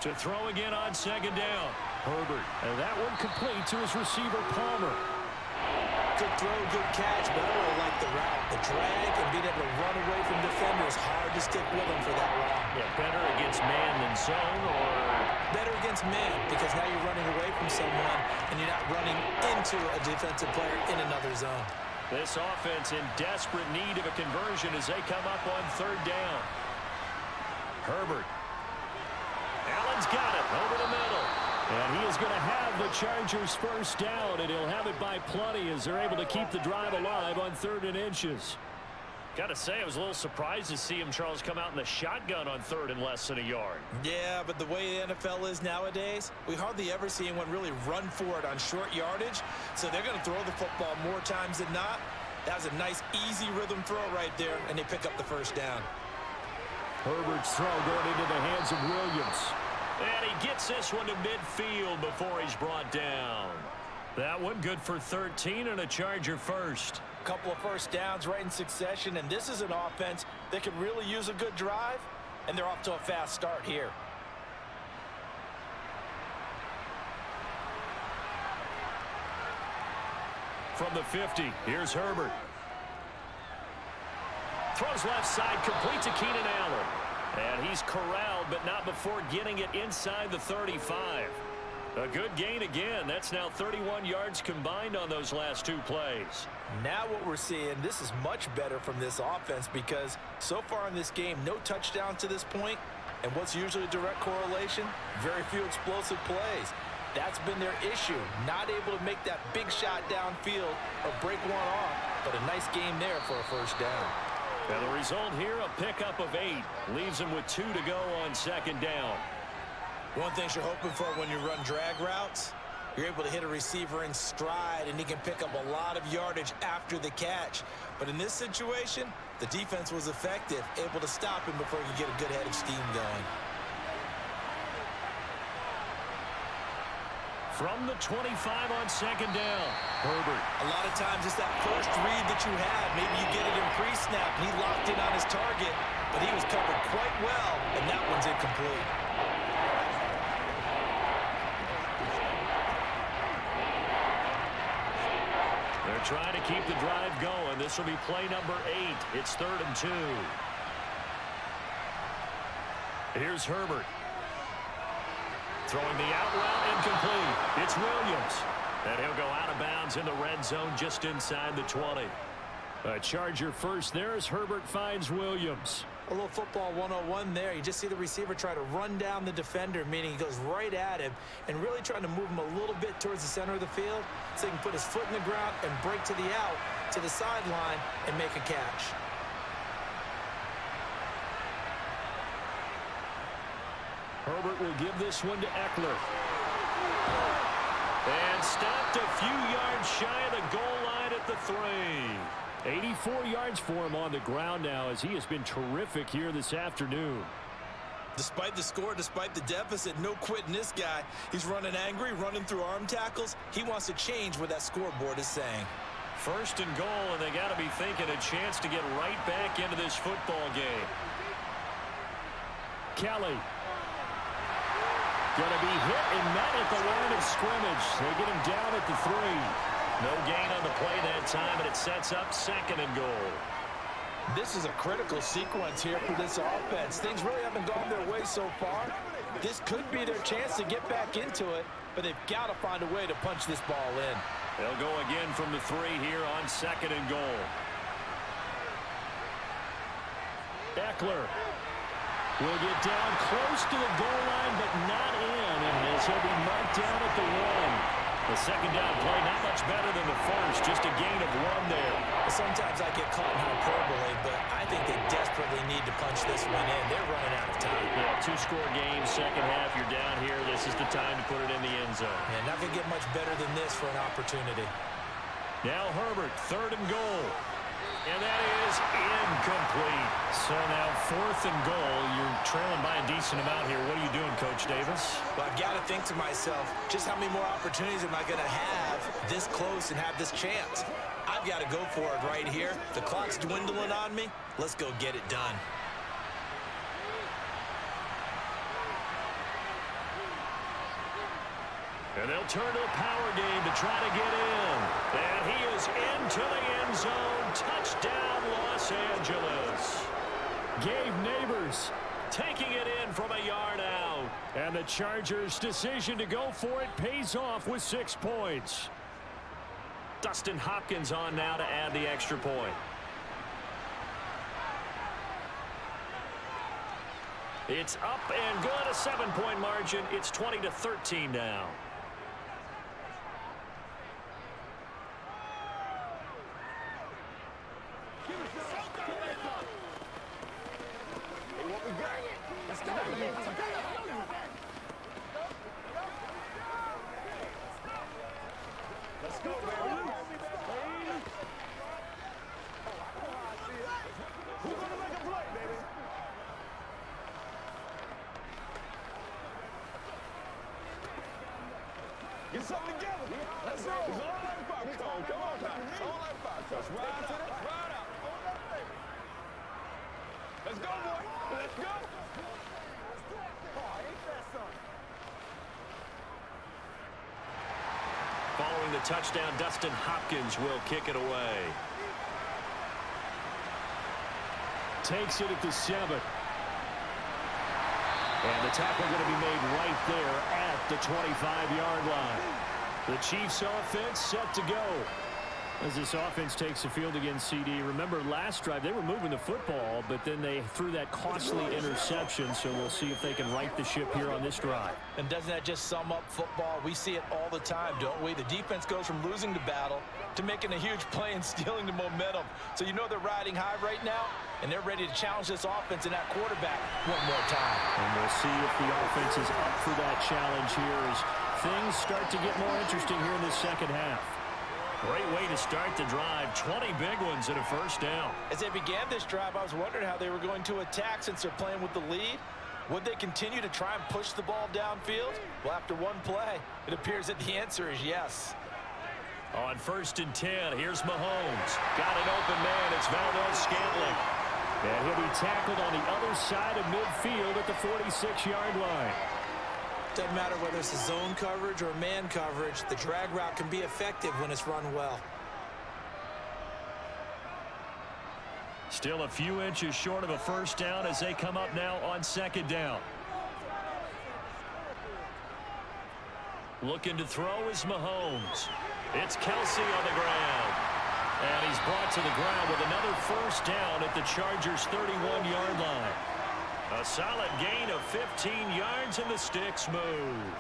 To throw again on 2nd down. Herbert, and that one complete to his receiver, Palmer. Good throw, good catch, but I really like the route. The drag and being able to run away from defenders. Hard to stick with them for that long. Yeah, better against man than zone, or better against man because now you're running away from someone and you're not running into a defensive player in another zone. This offense in desperate need of a conversion as they come up on 3rd down. Herbert. Allen's got it over the middle. And he is going to have the Chargers 1st down, and he'll have it by plenty as they're able to keep the drive alive on 3rd and inches. Got to say, I was a little surprised to see him, Charles, come out in the shotgun on 3rd and less than a yard. Yeah, but the way the NFL is nowadays, we hardly ever see anyone really run for it on short yardage. So they're going to throw the football more times than not. That was a nice, easy rhythm throw right there, and they pick up the first down. Herbert's throw going into the hands of Williams. And he gets this one to midfield before he's brought down. That one good for 13 and a Charger first. Couple of first downs right in succession, and this is an offense that could really use a good drive, and they're off to a fast start here. From the 50, here's Herbert. Throws left side, complete to Keenan Allen. And he's corralled, but not before getting it inside the 35. A good gain again. That's now 31 yards combined on those last 2 plays. Now what we're seeing, this is much better from this offense because so far in this game, no touchdown to this point. And what's usually a direct correlation? Very few explosive plays. That's been their issue. Not able to make that big shot downfield or break one off. But a nice game there for a first down. And the result here, a pickup of 8. Leaves him with 2 to go on 2nd down. One thing you're hoping for when you run drag routes, you're able to hit a receiver in stride, and he can pick up a lot of yardage after the catch. But in this situation, the defense was effective, able to stop him before he could get a good head of steam going. From the 25 on 2nd down, Herbert. A lot of times it's that first read that you had. Maybe you get it in pre-snap, and he locked in on his target, but he was covered quite well, and that one's incomplete. They're trying to keep the drive going. This will be play number 8. It's 3rd and 2. Here's Herbert. Throwing the out route, incomplete. It's Williams. And he'll go out of bounds in the red zone just inside the 20. A Charger first there as Herbert finds Williams. A little football 101 there. You just see the receiver try to run down the defender, meaning he goes right at him and really trying to move him a little bit towards the center of the field so he can put his foot in the ground and break to the out, to the sideline, and make a catch. Herbert will give this one to Eckler. And stopped a few yards shy of the goal line at the 3. 84 yards for him on the ground now as he has been terrific here this afternoon. Despite the score, despite the deficit, no quitting this guy. He's running angry, running through arm tackles. He wants to change what that scoreboard is saying. 1st and goal, and they got to be thinking a chance to get right back into this football game. Kelly. Going to be hit and met at the line of scrimmage. They get him down at the 3. No gain on the play that time, and it sets up 2nd and goal. This is a critical sequence here for this offense. Things really haven't gone their way so far. This could be their chance to get back into it, but they've got to find a way to punch this ball in. They'll go again from the 3 here on 2nd and goal. Eckler will get down close to the goal line, but not in, and he'll be marked down at the 1. The 2nd down play, not much better than the first, just a gain of 1 there. Sometimes I get caught in hyperbole, but I think they desperately need to punch this one in. They're running out of time. Yeah, 2-score game, 2nd half, you're down here. This is the time to put it in the end zone. Yeah, not going to get much better than this for an opportunity. Now Herbert, 3rd and goal. And that is incomplete. So now 4th and goal. You're trailing by a decent amount here. What are you doing, Coach Davis? Well, I've got to think to myself, just how many more opportunities am I going to have this close and have this chance? I've got to go for it right here. The clock's dwindling on me. Let's go get it done. And they'll turn to the power game to try to get in. And he is into the end zone. Touchdown, Los Angeles. Gabe Neighbors taking it in from a yard out. And the Chargers' decision to go for it pays off with 6 points. Dustin Hopkins on now to add the extra point. It's up and good, a 7-point margin. It's 20-13 now. go, baby. Who's gonna make a play, baby? Get something together. Let's go. It's all like popcorn. Come on, now. It's all like popcorn. Ride out. Ride out. Let's go, boy. Let's go. Oh, ain't that something? Following the touchdown, Dustin Hopkins will kick it away. Takes it at the 7. And the tackle going to be made right there at the 25-yard line. The Chiefs offense set to go. As this offense takes the field against CD. Remember, last drive, they were moving the football, but then they threw that costly interception, so we'll see if they can right the ship here on this drive. And doesn't that just sum up football? We see it all the time, don't we? The defense goes from losing the battle to making a huge play and stealing the momentum. So you know they're riding high right now, and they're ready to challenge this offense and that quarterback one more time. And we'll see if the offense is up for that challenge here as things start to get more interesting here in the second half. Great way to start the drive. 20 big ones and a first down. As they began this drive, I was wondering how they were going to attack since they're playing with the lead. Would they continue to try and push the ball downfield? Well, after one play, it appears that the answer is yes. On 1st and 10, here's Mahomes. Got an open man. It's Valdez-Scantling. And he'll be tackled on the other side of midfield at the 46-yard line. Doesn't matter whether it's a zone coverage or man coverage, the drag route can be effective when it's run well. Still a few inches short of a first down as they come up now on 2nd down. Looking to throw is Mahomes. It's Kelsey on the ground. And he's brought to the ground with another first down at the Chargers' 31-yard line. A solid gain of 15 yards and the Stix move.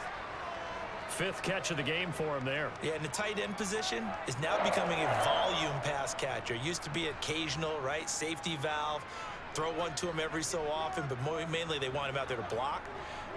5th catch of the game for him there. Yeah, and the tight end position is now becoming a volume pass catcher. Used to be occasional, right? Safety valve. Throw one to him every so often, but mainly they want him out there to block.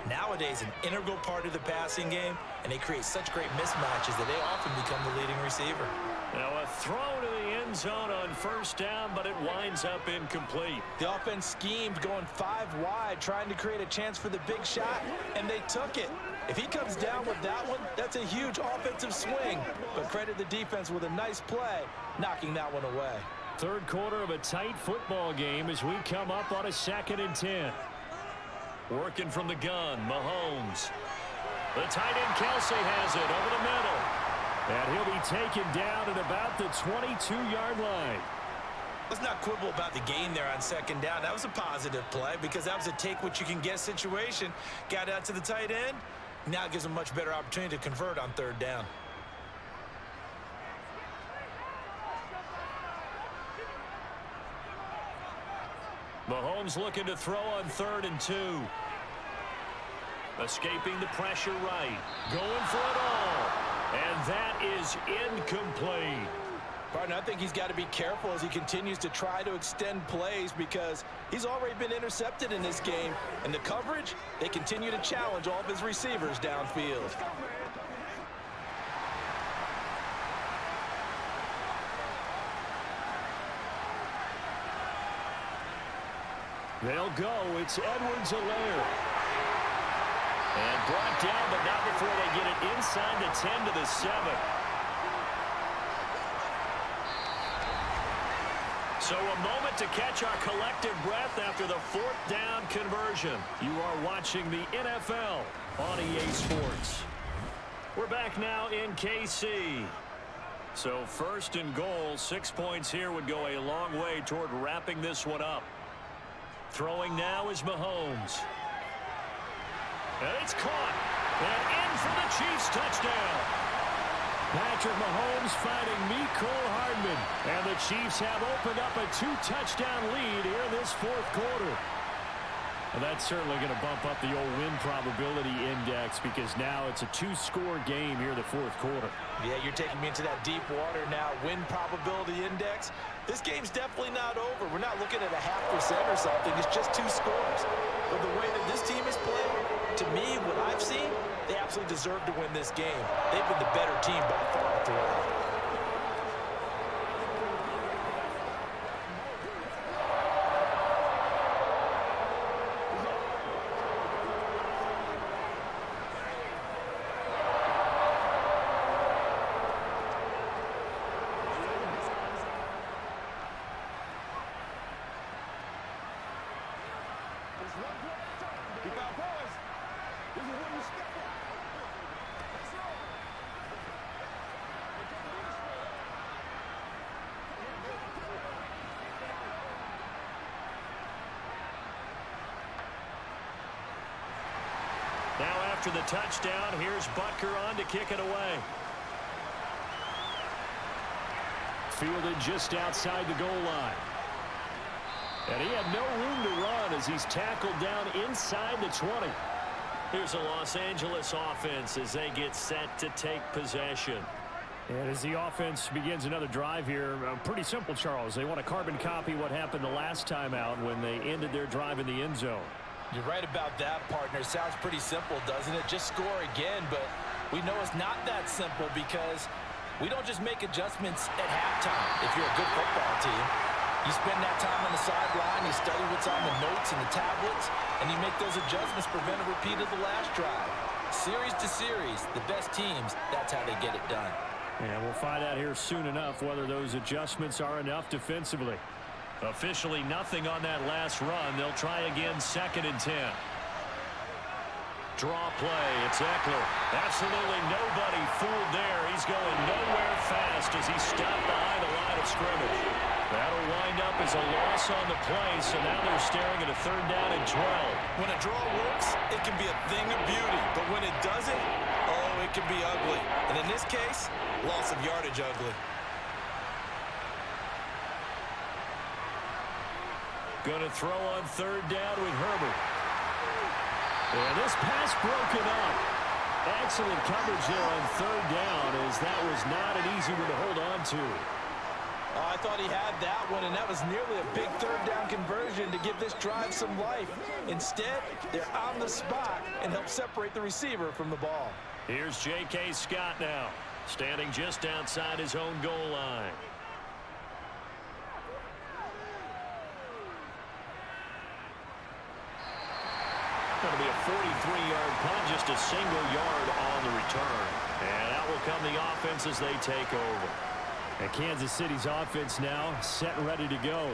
Nowadays, an integral part of the passing game, and they create such great mismatches that they often become the leading receiver. Now a throw to the end zone on first down, but it winds up incomplete. The offense schemed going 5 wide, trying to create a chance for the big shot, and they took it. If he comes down with that one, that's a huge offensive swing. But credit the defense with a nice play, knocking that one away. 3rd quarter of a tight football game as we come up on a 2nd and 10. Working from the gun, Mahomes. The tight end Kelsey has it over the middle. And he'll be taken down at about the 22-yard line. Let's not quibble about the gain there on 2nd down. That was a positive play because that was a take-what-you-can-get situation. Got out to the tight end. Now it gives them a much better opportunity to convert on 3rd down. Mahomes looking to throw on 3rd and 2. Escaping the pressure right. Going for it all. And that is incomplete. Partner, I think he's got to be careful as he continues to try to extend plays because he's already been intercepted in this game. And the coverage, they continue to challenge all of his receivers downfield. They'll go. It's Edwards-Helaire. And brought down, but not before they get it inside the 10 to the 7. So a moment to catch our collective breath after the 4th down conversion. You are watching the NFL on EA Sports. We're back now in KC. So 1st and goal, 6 points here would go a long way toward wrapping this one up. Throwing now is Mahomes. And it's caught. And in for the Chiefs touchdown. Patrick Mahomes finding Mecole Hardman. And the Chiefs have opened up a 2-touchdown lead here in this 4th quarter. Well, that's certainly going to bump up the old win probability index because now it's a 2-score game here in the fourth quarter. Yeah, you're taking me into that deep water now. Win probability index. This game's definitely not over. We're not looking at a 0.5% or something. It's just 2 scores. But the way that this team is playing, to me, what I've seen, they absolutely deserve to win this game. They've been the better team by far throughout. Keep out, boys. This is where you step up. Let's roll. Now after the touchdown, here's Butker on to kick it away. Fielded just outside the goal line. And he had no room to run as he's tackled down inside the 20. Here's a Los Angeles offense as they get set to take possession. And as the offense begins another drive here, pretty simple, Charles. They want to carbon copy what happened the last time out when they ended their drive in the end zone. You're right about that, partner. Sounds pretty simple, doesn't it? Just score again, but we know it's not that simple because we don't just make adjustments at halftime if you're a good football team. You spend that time on the sideline, you study what's on the notes and the tablets, and you make those adjustments to prevent a repeat of the last drive. Series to series, the best teams, that's how they get it done. And we'll find out here soon enough whether those adjustments are enough defensively. Officially nothing on that last run. They'll try again, 2nd and 10. Draw play, it's Eckler. Absolutely nobody fooled there. He's going nowhere fast as he's stopped behind the line of scrimmage. That'll wind up as a loss on the play, so now they're staring at a 3rd down and 12. When a draw works, it can be a thing of beauty. But when it doesn't, oh, it can be ugly. And in this case, loss of yardage ugly. Going to throw on 3rd down with Herbert. And this pass broken up. Excellent coverage there on 3rd down as that was not an easy one to hold on to. Oh, I thought he had that one, and that was nearly a big 3rd down conversion to give this drive some life. Instead, they're on the spot and help separate the receiver from the ball. Here's J.K. Scott now, standing just outside his own goal line. Going to be a 43-yard punt, just a single yard on the return. And out will come the offense as they take over. And Kansas City's offense now set and ready to go.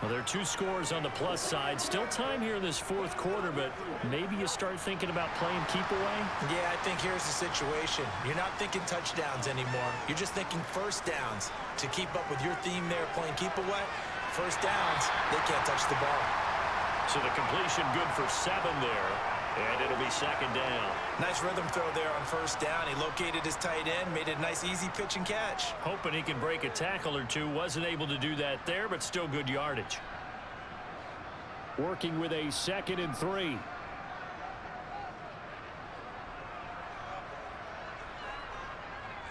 Well, there are 2 scores on the plus side. Still time here in this 4th quarter, but maybe you start thinking about playing keep away? Yeah, I think here's the situation. You're not thinking touchdowns anymore. You're just thinking 1st downs. To keep up with your theme there, playing keep away, 1st downs, they can't touch the ball. So the completion good for 7 there, and it'll be 2nd down. Nice rhythm throw there on 1st down. He located his tight end, made a nice easy pitch and catch. Hoping he can break a tackle or two. Wasn't able to do that there, but still good yardage. Working with a 2nd and 3.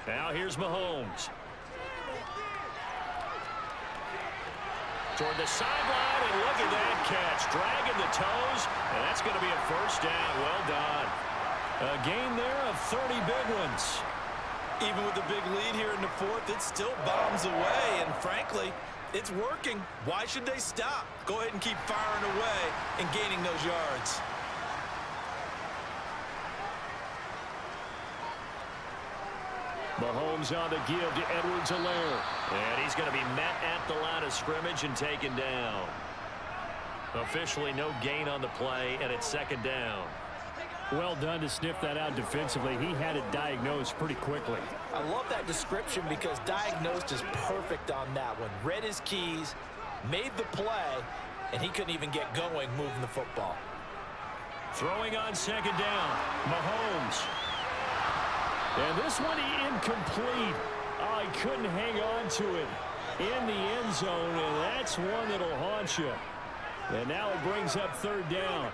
Now here's Mahomes. Toward the sideline, and look at that catch. Dragging the toes, and that's going to be a 1st down. Well done. A gain there of 30 big ones. Even with a big lead here in the 4th, it still bombs away, and frankly, it's working. Why should they stop? Go ahead and keep firing away and gaining those yards. Mahomes on the give to Edwards-Helaire. And he's going to be met at the line of scrimmage and taken down. Officially no gain on the play, and it's 2nd down. Well done to sniff that out defensively. He had it diagnosed pretty quickly. I love that description because diagnosed is perfect on that one. Read his keys, made the play, and he couldn't even get going moving the football. Throwing on 2nd down, Mahomes. And this one incomplete. Oh, he couldn't hang on to it in the end zone, and that's one that'll haunt you. And now it brings up third down.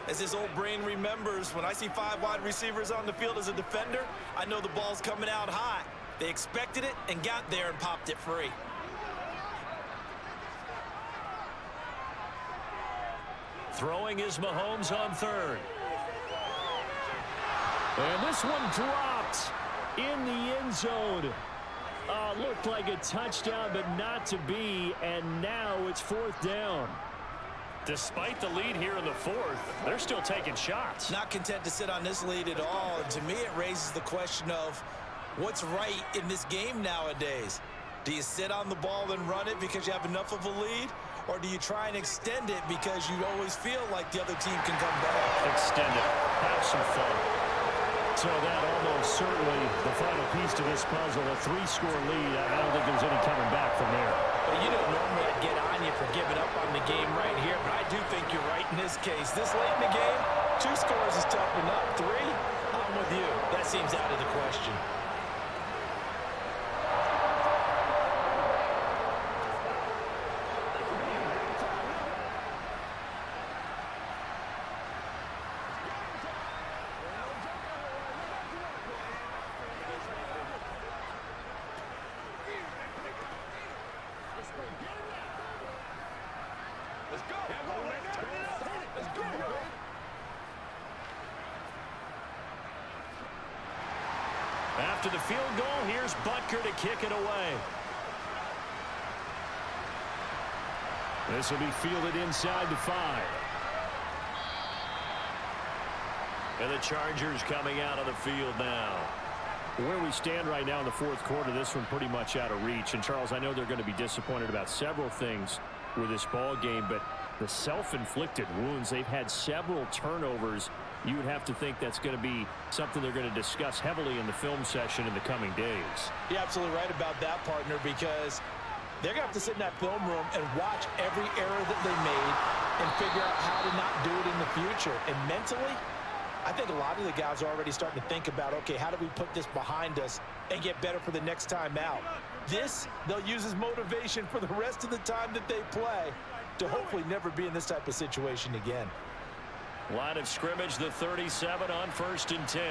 As his old brain remembers, when I see 5 wide receivers on the field as a defender, I know the ball's coming out high. They expected it and got there and popped it free. Throwing is Mahomes on third. And this one dropped in the end zone. Looked like a touchdown, but not to be. And now it's fourth down. Despite the lead here in the fourth, they're still taking shots. Not content to sit on this lead at all. And to me, it raises the question of what's right in this game nowadays. Do you sit on the ball and run it because you have enough of a lead? Or do you try and extend it because you always feel like the other team can come back? Extend it. Have some fun. So that almost certainly the final piece to this puzzle, a 3-score lead. I don't think there's any coming back from there. Well, you know, normally I'd get on you for giving up on the game right here, but I do think you're right in this case. This late in the game, 2 scores is tough enough. 3, I'm with you. That seems out of the question. After the field goal, here's Butker to kick it away. This will be fielded inside the 5. And the Chargers coming out of the field now. Where we stand right now in the fourth quarter, this one pretty much out of reach. And, Charles, I know they're going to be disappointed about several things with this ball game, but the self-inflicted wounds, they've had several turnovers. You would have to think that's going to be something they're going to discuss heavily in the film session in the coming days. You're absolutely right about that, partner, because they're going to have to sit in that film room and watch every error that they made and figure out how to not do it in the future. And mentally, I think a lot of the guys are already starting to think about, okay, how do we put this behind us and get better for the next time out? This, they'll use as motivation for the rest of the time that they play to hopefully never be in this type of situation again. Line of scrimmage, the 37 on 1st and 10.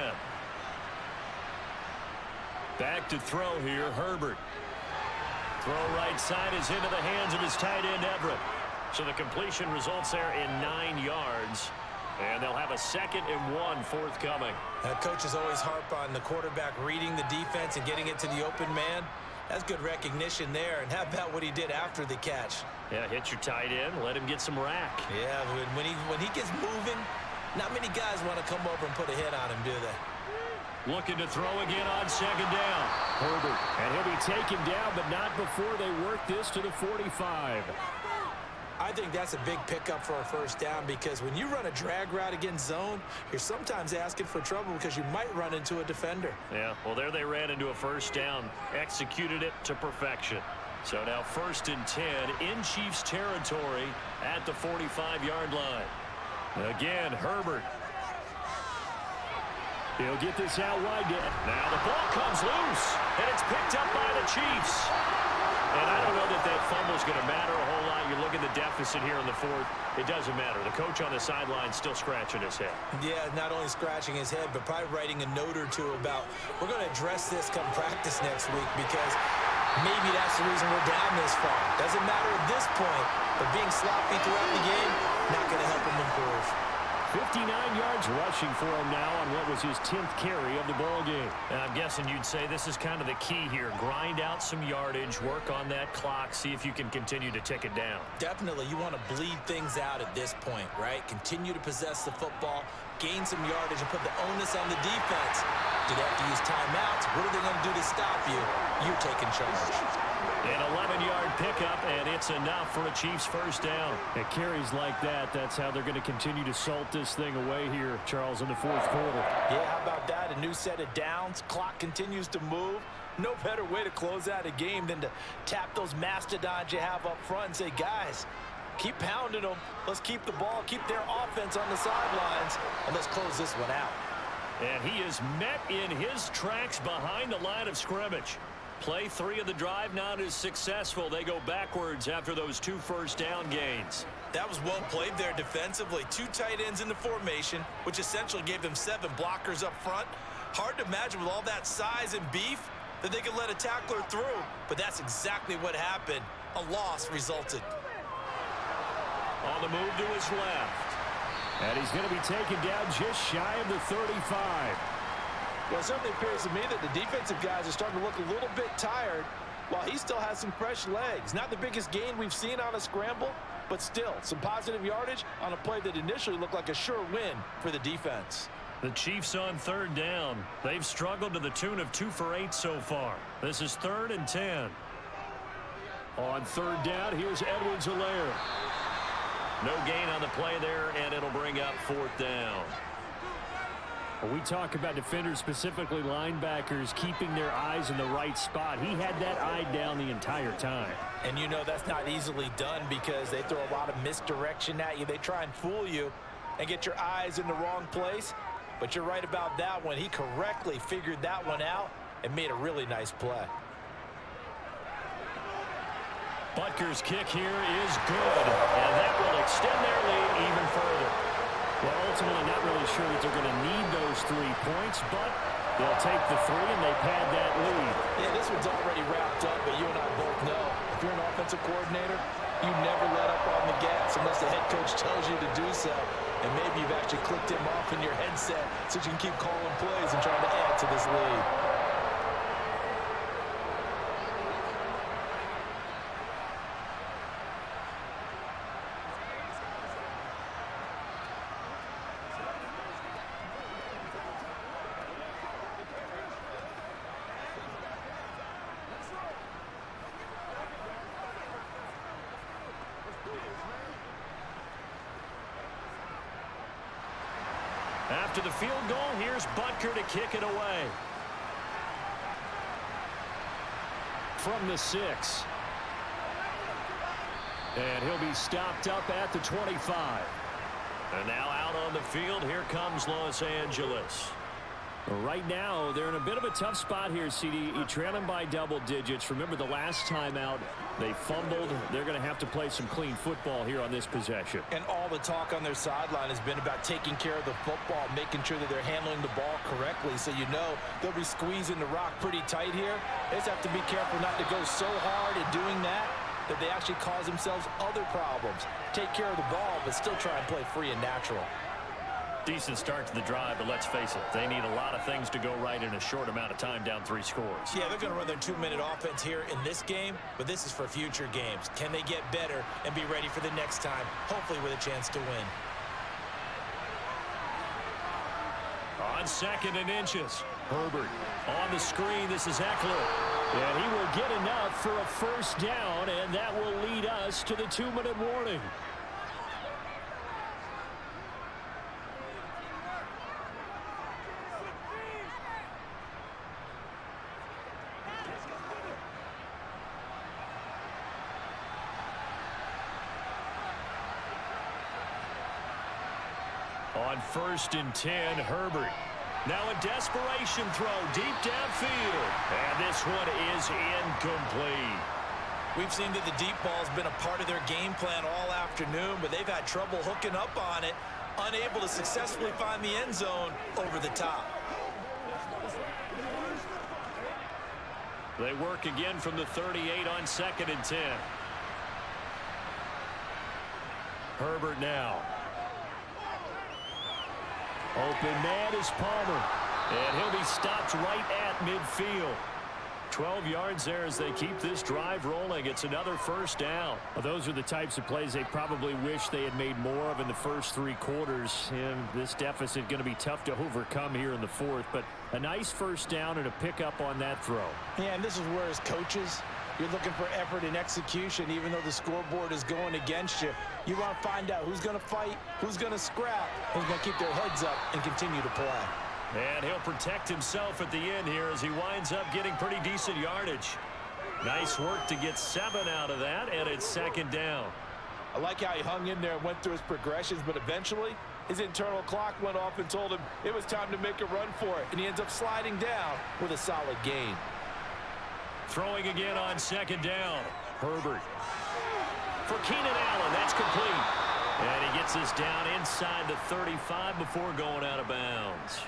Back to throw here, Herbert. Throw right side is into the hands of his tight end, Everett. So the completion results there in 9 yards. And they'll have a 2nd and 1 forthcoming. Coaches always harp on the quarterback reading the defense and getting it to the open man. That's good recognition there. And how about what he did after the catch? Yeah, hit your tight end, let him get some rack. Yeah, when he gets moving, not many guys want to come over and put a hit on him, do they? Looking to throw again on 2nd down. Herbert, and he'll be taken down, but not before they work this to the 45. I think that's a big pickup for a 1st down because when you run a drag route against zone, you're sometimes asking for trouble because you might run into a defender. Yeah, well, there they ran into a 1st down, executed it to perfection. So now 1st and 10 in Chiefs territory at the 45-yard line. Again, Herbert. He'll get this out wide. Now the ball comes loose, and it's picked up by the Chiefs. And I don't know that that fumble's going to matter a whole lot. You look at the deficit here in the 4th. It doesn't matter. The coach on the sideline still scratching his head. Yeah, not only scratching his head, but probably writing a note or two about we're going to address this come practice next week because maybe that's the reason we're down this far. Doesn't matter at this point, but being sloppy throughout the game, not going to help him improve. 59 yards rushing for him now on what was his 10th carry of the ball game. And I'm guessing you'd say this is kind of the key here. Grind out some yardage, work on that clock, see if you can continue to tick it down. Definitely, you want to bleed things out at this point, right? Continue to possess the football, gain some yardage, and put the onus on the defense. Do they have to use timeouts? What are they going to do to stop you? You're taking charge. An 11-yard pickup, and it's enough for a Chiefs 1st down. It carries like that. That's how they're going to continue to salt this thing away here, Charles, in the 4th quarter. Yeah, how about that? A new set of downs. Clock continues to move. No better way to close out a game than to tap those mastodons you have up front and say, guys, keep pounding them. Let's keep the ball, keep their offense on the sidelines, and let's close this one out. And he is met in his tracks behind the line of scrimmage. Play 3 of the drive not as successful. They go backwards after those 2 first down gains. That was well played there defensively. 2 tight ends in the formation, which essentially gave them 7 blockers up front. Hard to imagine with all that size and beef that they could let a tackler through, but that's exactly what happened. A loss resulted. On the move to his left. And he's going to be taken down just shy of the 35. Well, it certainly appears to me that the defensive guys are starting to look a little bit tired while he still has some fresh legs. Not the biggest gain we've seen on a scramble, but still some positive yardage on a play that initially looked like a sure win for the defense. The Chiefs on 3rd down. They've struggled to the tune of 2 for 8 so far. This is 3rd and 10. On 3rd down, here's Edwards-Helaire. No gain on the play there, and it'll bring up 4th down. We talk about defenders, specifically linebackers, keeping their eyes in the right spot. He had that eye down the entire time. And you know that's not easily done because they throw a lot of misdirection at you. They try and fool you and get your eyes in the wrong place. But you're right about that one. He correctly figured that one out and made a really nice play. Butker's kick here is good, and that will extend their lead even further. Well, ultimately, not really sure that they're going to need those 3 points, but they'll take the 3, and they pad that lead. Yeah, this one's already wrapped up, but you and I both know if you're an offensive coordinator, you never let up on the gas unless the head coach tells you to do so. And maybe you've actually clicked him off in your headset so you can keep calling plays and trying to add to this lead. After the field goal, here's Butker to kick it away. From the 6. And he'll be stopped up at the 25. And now out on the field, here comes Los Angeles. Right now, they're in a bit of a tough spot here, CD. You trail them by double digits. Remember the last time out, they fumbled. They're going to have to play some clean football here on this possession. And all the talk on their sideline has been about taking care of the football, making sure that they're handling the ball correctly. So you know they'll be squeezing the rock pretty tight here. They just have to be careful not to go so hard in doing that they actually cause themselves other problems. Take care of the ball, but still try and play free and natural. Decent start to the drive, but let's face it, they need a lot of things to go right in a short amount of time down 3 scores. Yeah, they're going to run their 2-minute offense here in this game, but this is for future games. Can they get better and be ready for the next time, hopefully with a chance to win? On 2nd and inches, Herbert on the screen. This is Eckler. And he will get enough for a first down, and that will lead us to the 2-minute warning. On 1st and 10, Herbert. Now a desperation throw deep downfield. And this one is incomplete. We've seen that the deep ball's been a part of their game plan all afternoon, but they've had trouble hooking up on it, unable to successfully find the end zone over the top. They work again from the 38 on 2nd and 10. Herbert now. Open man is Palmer. And he'll be stopped right at midfield. 12 yards there as they keep this drive rolling. It's another first down. Well, those are the types of plays they probably wish they had made more of in the first 3 quarters. And this deficit going to be tough to overcome here in the 4th. But a nice first down and a pickup on that throw. Yeah, and this is where as coaches, you're looking for effort and execution, even though the scoreboard is going against you. You want to find out who's going to fight, who's going to scrap, who's going to keep their heads up and continue to play. And he'll protect himself at the end here as he winds up getting pretty decent yardage. Nice work to get 7 out of that, and it's 2nd down. I like how he hung in there and went through his progressions, but eventually his internal clock went off and told him it was time to make a run for it, and he ends up sliding down with a solid gain. Throwing again on second down. Herbert. For Keenan Allen, that's complete. And he gets this down inside the 35 before going out of bounds.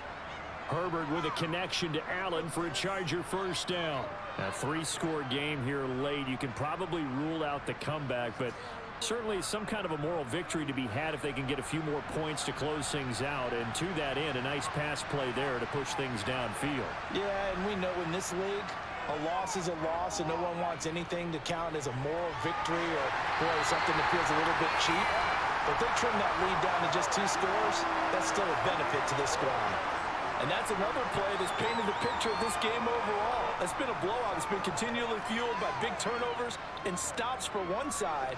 Herbert with a connection to Allen for a Charger first down. A 3-score game here late. You can probably rule out the comeback, but certainly some kind of a moral victory to be had if they can get a few more points to close things out. And to that end, a nice pass play there to push things downfield. Yeah, and we know in this league, a loss is a loss, and no one wants anything to count as a moral victory or, boy, something that feels a little bit cheap. But they trim that lead down to just 2 scores. That's still a benefit to this squad. And that's another play that's painted the picture of this game overall. It's been a blowout. It's been continually fueled by big turnovers and stops for one side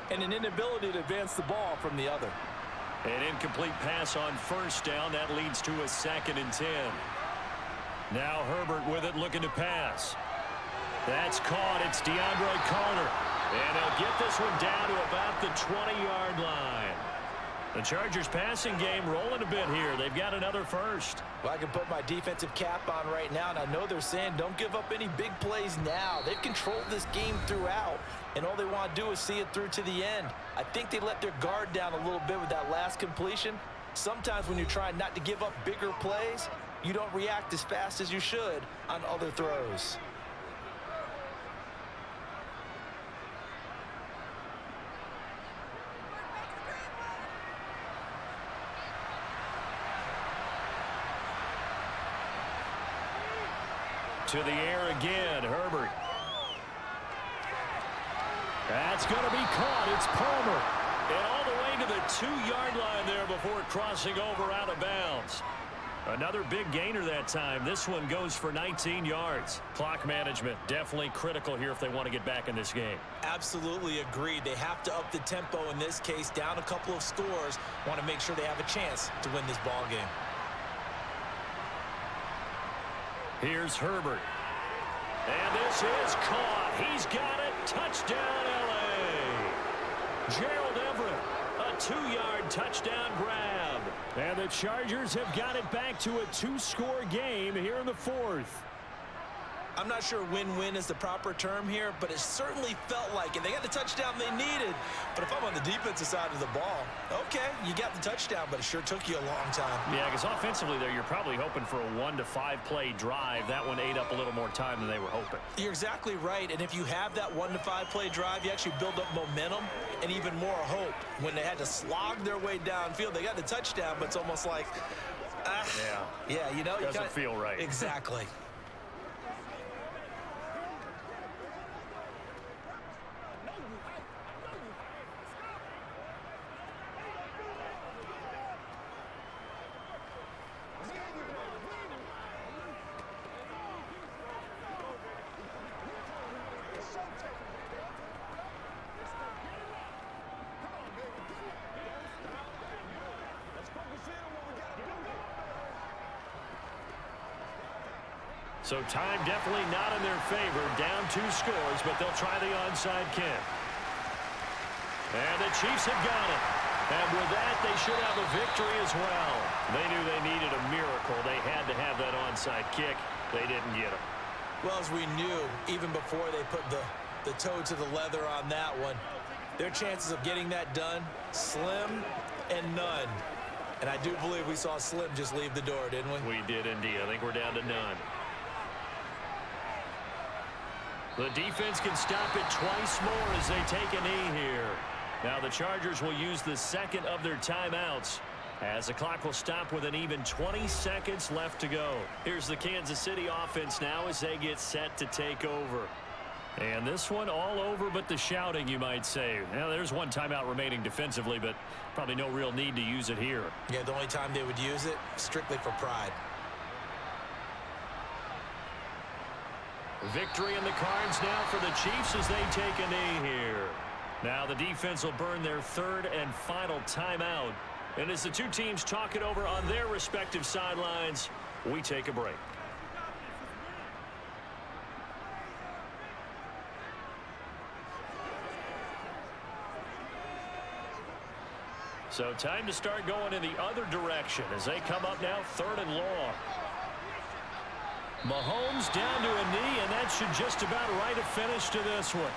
and an inability to advance the ball from the other. An incomplete pass on first down. That leads to a 2nd and 10. Now Herbert with it, looking to pass. That's caught. It's DeAndre Carter. And they'll get this one down to about the 20-yard line. The Chargers passing game rolling a bit here. They've got another first. Well, I can put my defensive cap on right now, and I know they're saying don't give up any big plays now. They've controlled this game throughout, and all they want to do is see it through to the end. I think they let their guard down a little bit with that last completion. Sometimes when you're trying not to give up bigger plays, you don't react as fast as you should on other throws. To the air again, Herbert. That's going to be caught. It's Palmer. And all the way to the 2-yard line there before crossing over out of bounds. Another big gainer that time. This one goes for 19 yards. Clock management definitely critical here if they want to get back in this game. Absolutely agreed. They have to up the tempo in this case, down a couple of scores. Want to make sure they have a chance to win this ball game. Here's Herbert. And this is caught. He's got it. Touchdown, L.A. Gerald Everett, a 2-yard touchdown grab. And the Chargers have got it back to a 2-score game here in the 4th. I'm not sure win-win is the proper term here, but it certainly felt like it. They got the touchdown they needed. But if I'm on the defensive side of the ball, okay, you got the touchdown, but it sure took you a long time. Yeah, because offensively there, you're probably hoping for a 1 to 5 play drive. That one ate up a little more time than they were hoping. You're exactly right. And if you have that 1 to 5 play drive, you actually build up momentum and even more hope. When they had to slog their way downfield, they got the touchdown, but it's almost like, yeah, you know, doesn't feel right. Exactly. So time definitely not in their favor. Down 2 scores, but they'll try the onside kick. And the Chiefs have got it. And with that, they should have a victory as well. They knew they needed a miracle. They had to have that onside kick. They didn't get it. Well, as we knew, even before they put the toe to the leather on that one, their chances of getting that done, slim and none. And I do believe we saw Slim just leave the door, didn't we? We did indeed. I think we're down to none. The defense can stop it twice more as they take a knee here. Now the Chargers will use the 2nd of their timeouts as the clock will stop with an even 20 seconds left to go. Here's the Kansas City offense now as they get set to take over. And this one all over but the shouting, you might say. Now there's one timeout remaining defensively, but probably no real need to use it here. Yeah, the only time they would use it, strictly for pride. Victory in the cards now for the Chiefs as they take a knee here. Now the defense will burn their 3rd and final timeout. And as the two teams talk it over on their respective sidelines, we take a break. So time to start going in the other direction as they come up now 3rd and long. Mahomes down to a knee, and that should just about write a finish to this one.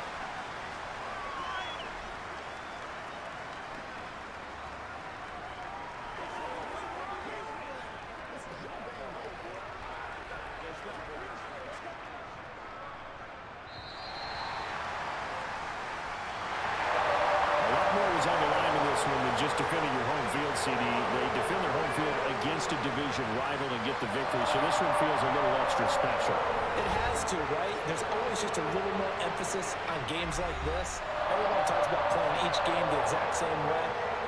Just defending your home field, CD. They defend their home field against a division rival and get the victory, so this one feels a little extra special. It has to, right? There's always just a little more emphasis on games like this. Everyone talks about playing each game the exact same way,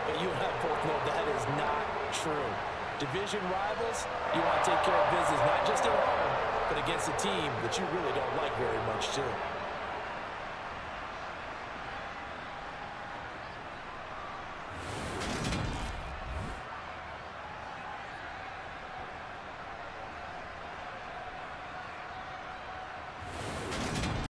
but you and I both know that is not true. Division rivals, you want to take care of business not just at home, but against a team that you really don't like very much, too.